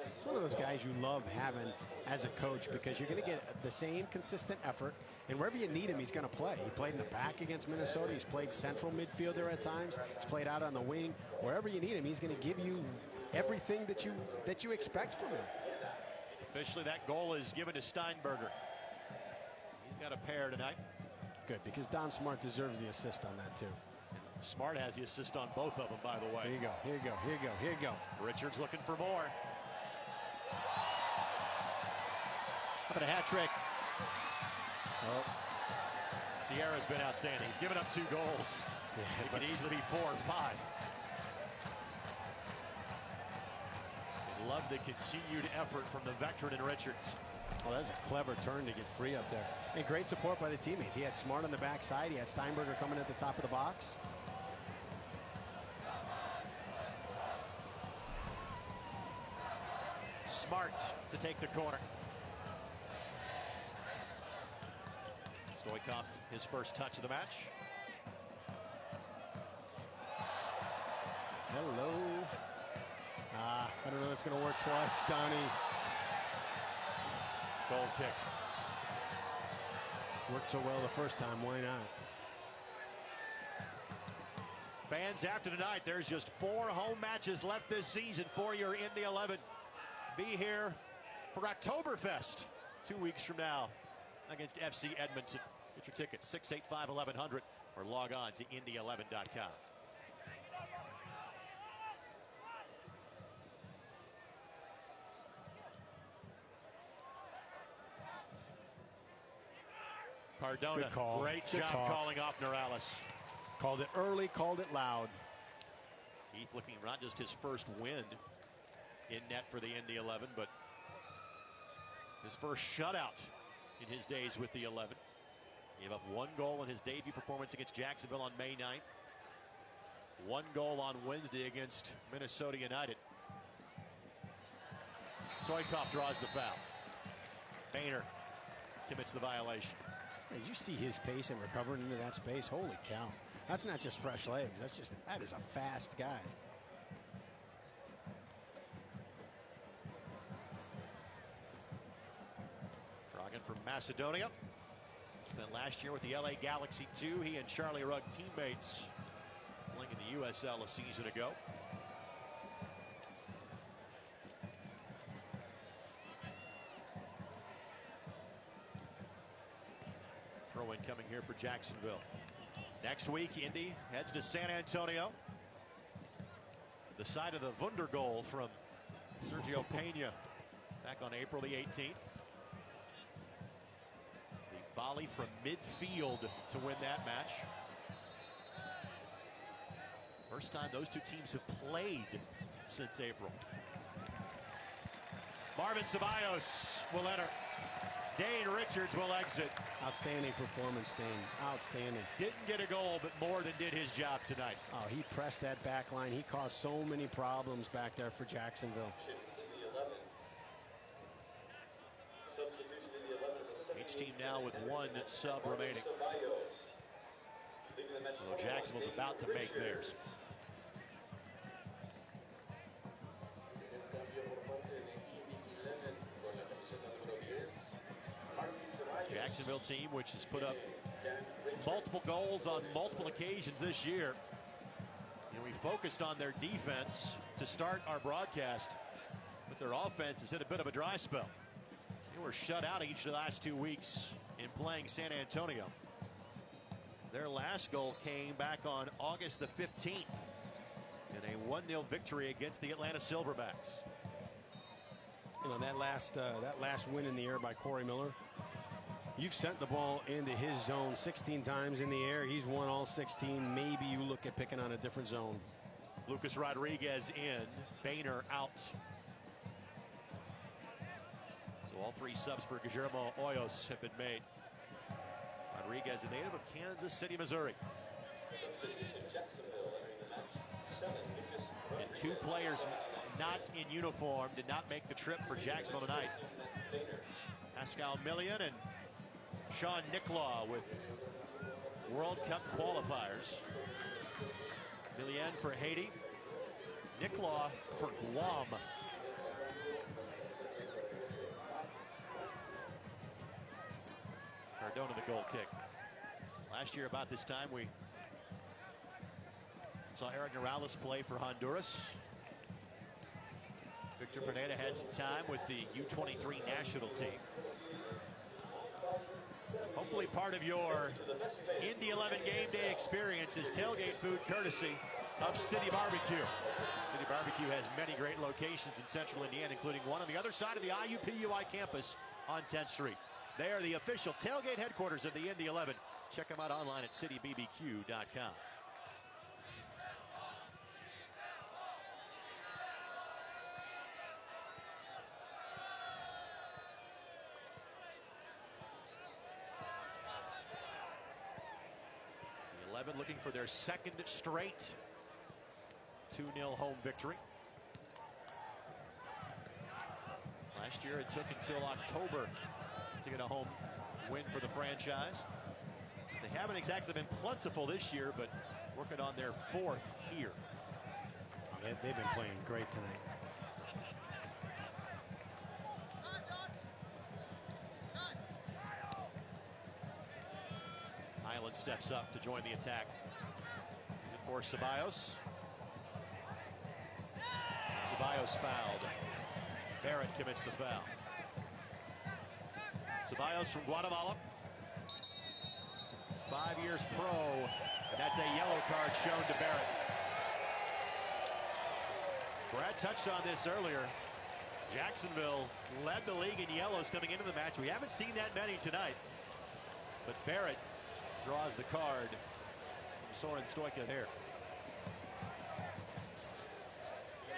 It's one of those guys you love having as a coach because you're going to get the same consistent effort, and wherever you need him, he's going to play. He played in the back against Minnesota. He's played central midfielder at times. He's played out on the wing. Wherever you need him, he's going to give you everything that you expect from him. Officially, that goal is given to Steinberger. He's got a pair tonight. Good, because Don Smart deserves the assist on that, too. Smart has the assist on both of them, by the way. Here you go, here you go, here you go, here you go. Richards looking for more. How about a hat trick? Oh. Sierra's been outstanding. He's given up 2 goals. Yeah, it could easily be 4 or 5. Love the continued effort from the veteran in Richards. Oh, that was a clever turn to get free up there. And great support by the teammates. He had Smart on the backside. He had Steinberger coming at the top of the box. Smart to take the corner. Stoikov, his first touch of the match. Hello. I don't know if it's going to work twice, Donnie. Goal kick. Worked so well the first time, why not? Fans, after tonight, there's just 4 home matches left this season for your Indy 11. Be here for Oktoberfest 2 weeks from now against FC Edmonton. Get your tickets, 685-1100, or log on to Indy11.com. Cardona, good call. Great Good job talk. calling off Morales. Called it early, called it loud. Heath looking not just his first win in net for the Indy 11, but his first shutout in his days with the 11. He gave up 1 goal in his debut performance against Jacksonville on May 9th. 1 goal on Wednesday against Minnesota United. Stoikov draws the foul. Boehner commits the violation. Hey, did you see his pace and recovering into that space? Holy cow. That's not just fresh legs. That is a fast guy. Dragan from Macedonia. Spent last year with the LA Galaxy 2. He and Charlie Rugg teammates playing in the USL a season ago. Throw-in coming here for Jacksonville. Next week, Indy heads to San Antonio. The side of the Wunder goal from Sergio Pena back on April the 18th. The volley from midfield to win that match. First time those two teams have played since April. Marvin Ceballos will enter. Dane Richards will exit. Outstanding performance, Dane. Outstanding. Didn't get a goal, but more than did his job tonight. Oh, he pressed that back line. He caused so many problems back there for Jacksonville. Each team now with one sub remaining. So Jacksonville's about to make theirs. Jacksonville team, which has put up multiple goals on multiple occasions this year. And we focused on their defense to start our broadcast, but their offense has hit a bit of a dry spell. They were shut out each of the last 2 weeks in playing San Antonio. Their last goal came back on August the 15th in a 1-0 victory against the Atlanta Silverbacks. You know, that last win in the air by Corey Miller. You've sent the ball into his zone 16 times in the air. He's won all 16. Maybe you look at picking on a different zone. Lucas Rodriguez in, Boehner out. So all three subs for Guillermo Hoyos have been made. Rodriguez, a native of Kansas City, Missouri. Substitution Jacksonville entering the match. 7. And two players not in uniform did not make the trip for Jacksonville tonight. Pascal Millian and Sean Nicklaw with World Cup qualifiers. Millian for Haiti, Nicklaw for Guam. Cardona the goal kick. Last year about this time we saw Eric Morales play for Honduras. Victor Pineda had some time with the U23 national team. Hopefully part of your Indy 11 game day experience is tailgate food courtesy of City Barbecue. City Barbecue has many great locations in central Indiana, including one on the other side of the IUPUI campus on 10th Street. They are the official tailgate headquarters of the Indy 11. Check them out online at citybbq.com. Looking for their second straight 2-0 home victory. Last year it took until October to get a home win for the franchise. They haven't exactly been plentiful this year, but working on their fourth here. They've been playing great tonight. Island steps up to join the attack. Is it for Ceballos? Ceballos fouled. Barrett commits the foul. Ceballos from Guatemala. 5 years pro, and that's a yellow card shown to Barrett. Brad touched on this earlier. Jacksonville led the league in yellows coming into the match. We haven't seen that many tonight, but Barrett draws the card from Soren Stoica there.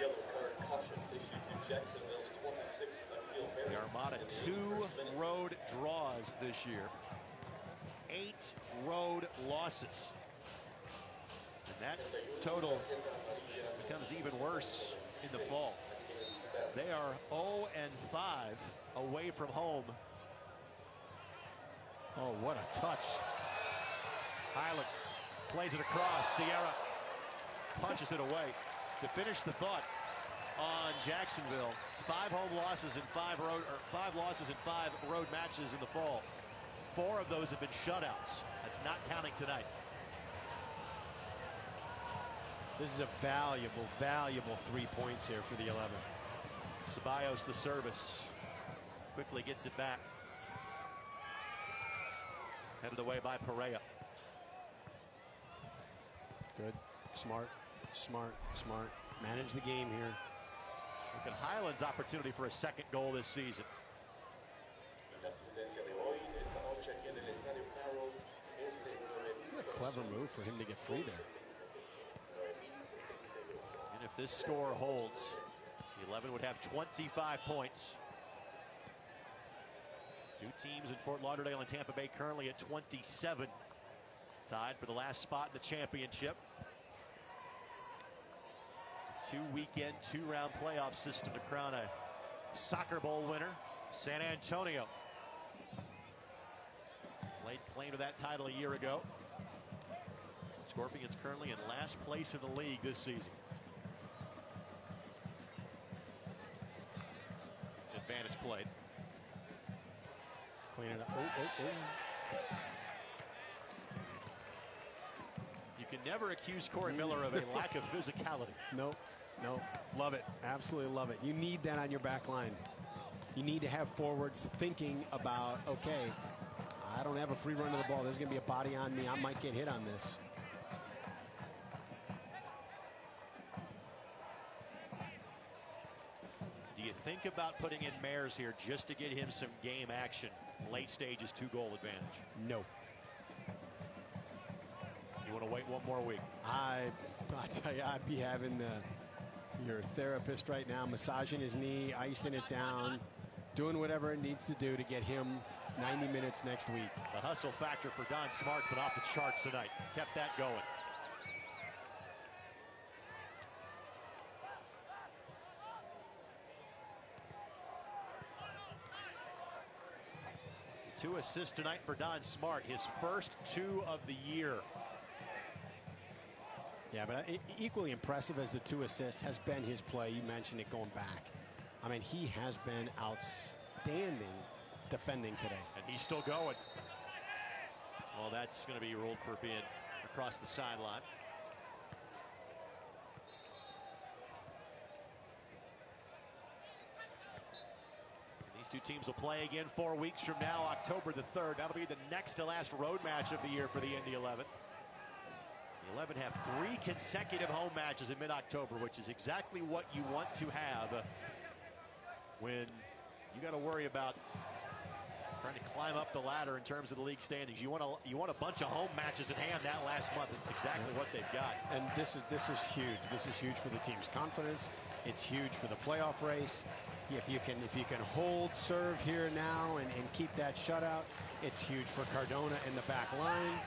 Yellow card caution issued to Jacksonville's 26th Unfield Barrett. The Armada 2 road draws this year. 8 road losses. And that total becomes even worse in the fall. They are 0-5 away from home Oh, what a touch. Highland plays it across. Sierra punches it away. To finish the thought on Jacksonville, 5 home losses and 5 losses in 5 road matches in the fall. 4 of those have been shutouts. That's not counting tonight. This is a valuable, valuable 3 points here for the 11. Ceballos the service. Quickly gets it back. Headed away by Perea. Good. Smart. Manage the game here. Look at Highland's opportunity for a second goal this season. What a clever move for him to get free there. And if this score holds, the 11 would have 25 points. 2 teams in Fort Lauderdale and Tampa Bay currently at 27. Tied for the last spot in the championship. 2-weekend, 2-round playoff system to crown a soccer bowl winner. San Antonio laid claim to that title a year ago. Scorpions currently in last place in the league this season. Advantage played. Clean it up. Oh. You can never accuse Corey Miller of a lack of physicality. Nope. Love it. Absolutely love it. You need that on your back line. You need to have forwards thinking about, okay, I don't have a free run to the ball. There's going to be a body on me. I might get hit on this. Do you think about putting in Mayers here just to get him some game action? Late stages 2-goal advantage. No. You want to wait one more week? I tell you, I'd be having your therapist right now massaging his knee, icing it down, doing whatever it needs to do to get him 90 minutes next week. The hustle factor for Don Smart's been off the charts tonight. Kept that going. Two assists tonight for Don Smart, his first 2 of the year. Yeah, but equally impressive as the 2 assists has been his play. You mentioned it going back. I mean, he has been outstanding defending today. And he's still going. Well, that's going to be ruled for being across the sideline. These 2 teams will play again 4 weeks from now, October the 3rd. That'll be the next to last road match of the year for the Indy 11. The 11 have 3 consecutive home matches in mid-October, which is exactly what you want to have when you got to worry about trying to climb up the ladder in terms of the league standings. You want a bunch of home matches in hand that last month. It's exactly what they've got. And this is huge. This is huge for the team's confidence. It's huge for the playoff race. If you can hold serve here now and keep that shutout, it's huge for Cardona in the back line.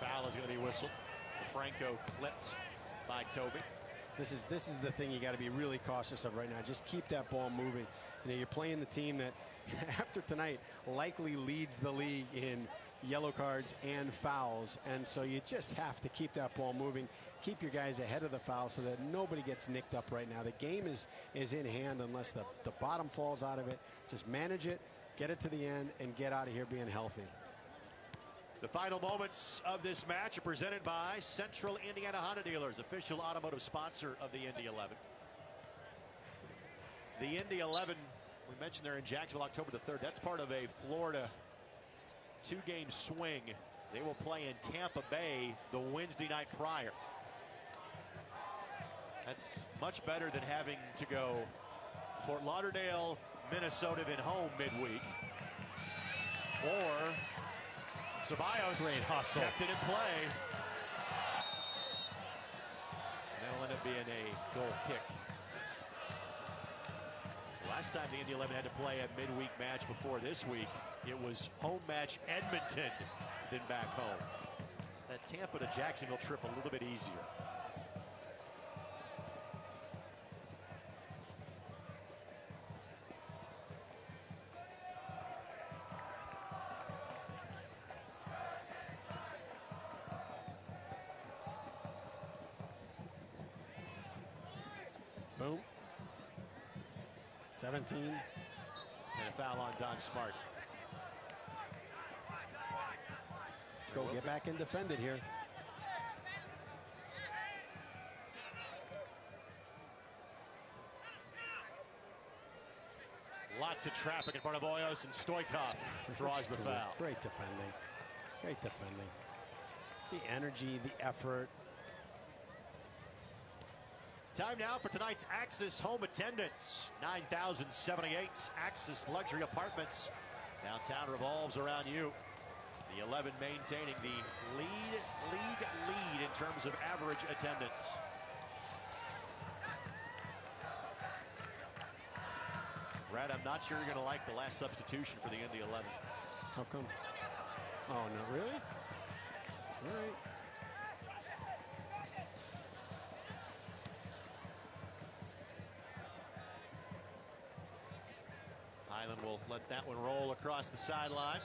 Foul is going to be whistled. Franco clipped by Toby. This is the thing you got to be really cautious of right now. Just keep that ball moving. You know, you're playing the team that after tonight likely leads the league in yellow cards and fouls, and so you just have to keep that ball moving, keep your guys ahead of the foul so that nobody gets nicked up right now. The game is in hand unless the bottom falls out of it. Just manage it, get it to the end, and get out of here being healthy. The final moments of this match are presented by Central Indiana Honda Dealers, official automotive sponsor of the Indy 11. The Indy 11, we mentioned they're in Jacksonville October the 3rd. That's part of a Florida 2-game swing. They will play in Tampa Bay the Wednesday night prior. That's much better than having to go Fort Lauderdale, Minnesota, then home midweek. Or Ceballos great hustle. Kept it in play. And that'll end up being a goal kick. Last time the Indy 11 had to play a midweek match before this week, it was home match Edmonton, then back home. That Tampa to Jacksonville trip a little bit easier. 17. And a foul on Don Smart. Go get back and defend it here. Lots of traffic in front of Boyos, and Stoikov draws the foul. Great defending. Great defending. The energy, the effort. Time now for tonight's Axis home attendance. 9,078 Axis luxury apartments. Downtown revolves around you. The 11 maintaining the league lead in terms of average attendance. Brad, I'm not sure you're going to like the last substitution for the Indy 11. How come? Oh, no, really? All right. Highland will let that one roll across the sideline.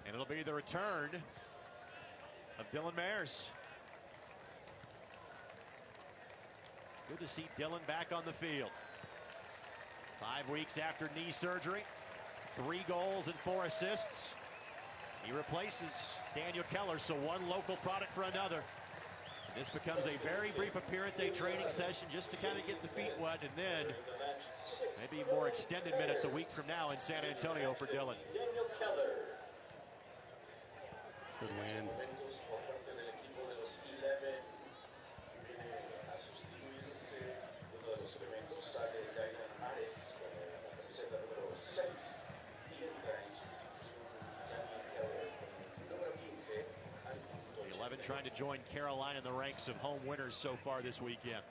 And it'll be the return of Dylan Mayers. Good to see Dylan back on the field. 5 weeks after knee surgery, 3 goals and 4 assists. He replaces Daniel Keller, so one local product for another. This becomes a very brief appearance, a training session just to kind of get the feet wet, and then maybe more extended minutes a week from now in San Antonio for Dylan. Good win. The 11 trying to join Carolina in the ranks of home winners so far this weekend.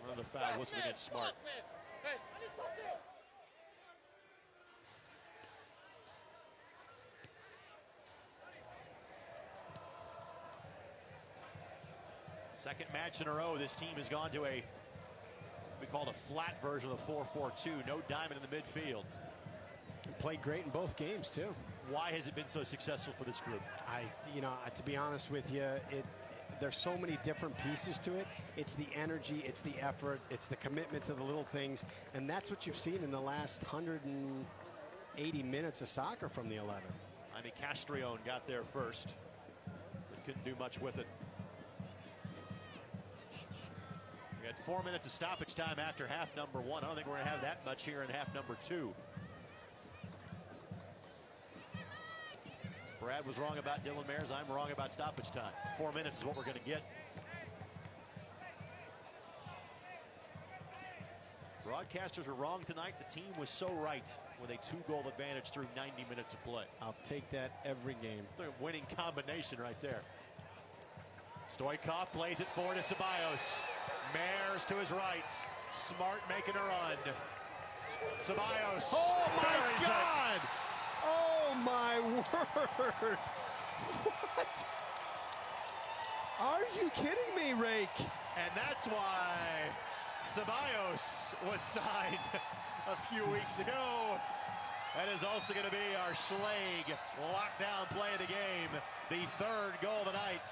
Another foul whistled against Smart. Second match in a row, this team has gone to a, we call it a flat version of the 4-4-2. No diamond in the midfield. And played great in both games, too. Why has it been so successful for this group? To be honest with you, there's so many different pieces to it. It's the energy, it's the effort, it's the commitment to the little things, and that's what you've seen in the last 180 minutes of soccer from the 11. Jaime Castrillon got there first, but couldn't do much with it. We had 4 minutes of stoppage time after half number 1. I don't think we're going to have that much here in half number 2. Brad was wrong about Dylan Mayers. I'm wrong about stoppage time. 4 minutes is what we're going to get. Broadcasters were wrong tonight. The team was so right with a 2-goal advantage through 90 minutes of play. I'll take that every game. It's a winning combination right there. Stoikov plays it forward to Ceballos. Mayers to his right. Smart making a run. Ceballos. Oh my God! Oh my word! What? Are you kidding me, Rake? And that's why Ceballos was signed a few weeks ago. That is also going to be our Schleg lockdown play of the game. The 3rd goal of the night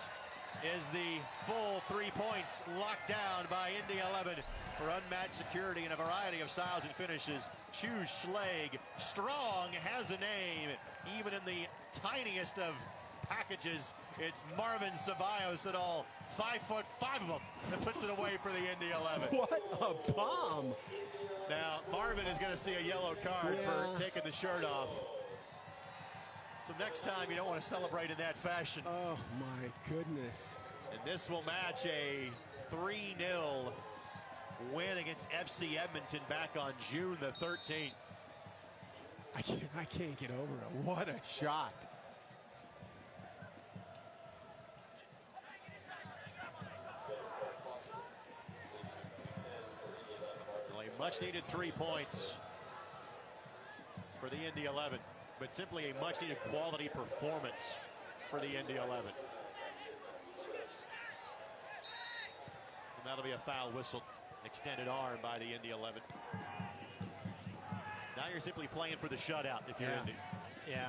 is the full 3 points locked down by Indy 11 for unmatched security in a variety of styles and finishes. Choose Schleg. Strong has a name, even in the tiniest of packages. It's Marvin Ceballos at all 5'5" of them that puts it away for the Indy 11. What a bomb! Now Marvin is going to see a yellow card for taking the shirt off. So next time you don't want to celebrate in that fashion. Oh my goodness. And this will match a 3-0 win against FC Edmonton back on June the 13th. I can't get over it. What a shot. Well, a much needed 3 points for the Indy 11, but simply a much needed quality performance for the Indy 11. And that'll be a foul whistle. Extended arm by the Indy 11. Now you're simply playing for the shutout if you're Indy. Yeah.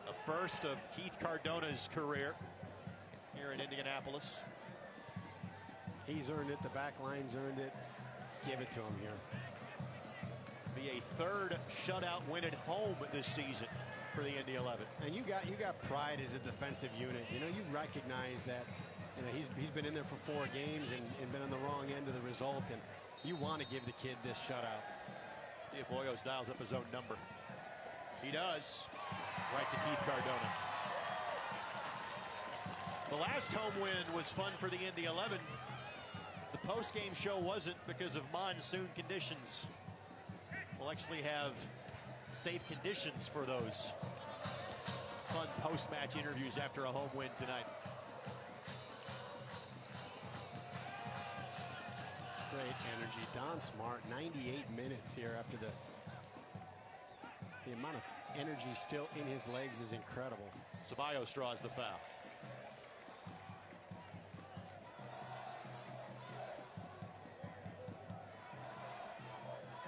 The first of Keith Cardona's career here in Indianapolis. He's earned it. The back line's earned it. Give it to him here. Be a third shutout win at home this season for the Indy 11. And you got pride as a defensive unit. You know, you recognize that. You know, he's been in there for 4 games and been on the wrong end of the result, and you want to give the kid this shutout. See if Hoyos dials up his own number. He does. Right to Keith Cardona. The last home win was fun for the Indy 11. The post-game show wasn't because of monsoon conditions. We'll actually have safe conditions for those fun post-match interviews after a home win tonight. Great energy. Don Smart, 98 minutes here after the amount of energy still in his legs is incredible. Ceballos draws the foul.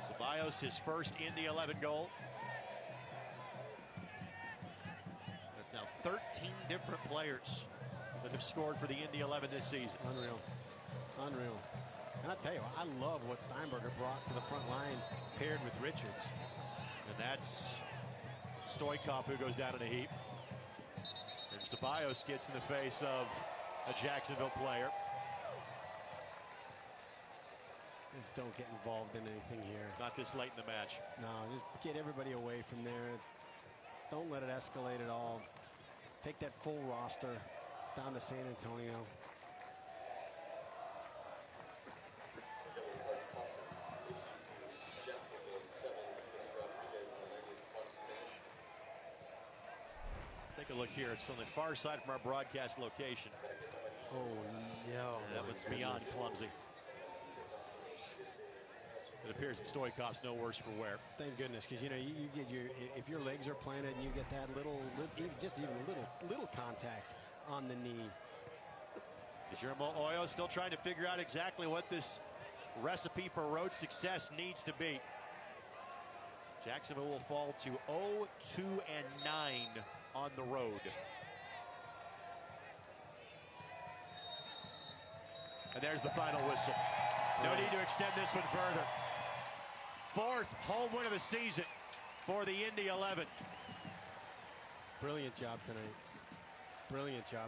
Ceballos, his first Indy 11 goal. That's now 13 different players that have scored for the Indy 11 this season. Unreal. Unreal. And I tell you, I love what Steinberger brought to the front line paired with Richards. And that's Stoikov who goes down in a heap. And Ceballos gets in the face of a Jacksonville player. Just don't get involved in anything here. Not this late in the match. No, just get everybody away from there. Don't let it escalate at all. Take that full roster down to San Antonio. Take a look here. It's on the far side from our broadcast location. Oh, no. That was beyond clumsy. It appears that Stoikov's no worse for wear. Thank goodness, because you know you get if your legs are planted and you get that just even a little contact on the knee. Guillermo Hoyo still trying to figure out exactly what this recipe for road success needs to be. Jacksonville will fall to 0-2-9 on the road. And there's the final whistle. No need to extend this one further. 4th home win of the season for the Indy 11. Brilliant job tonight. Brilliant job.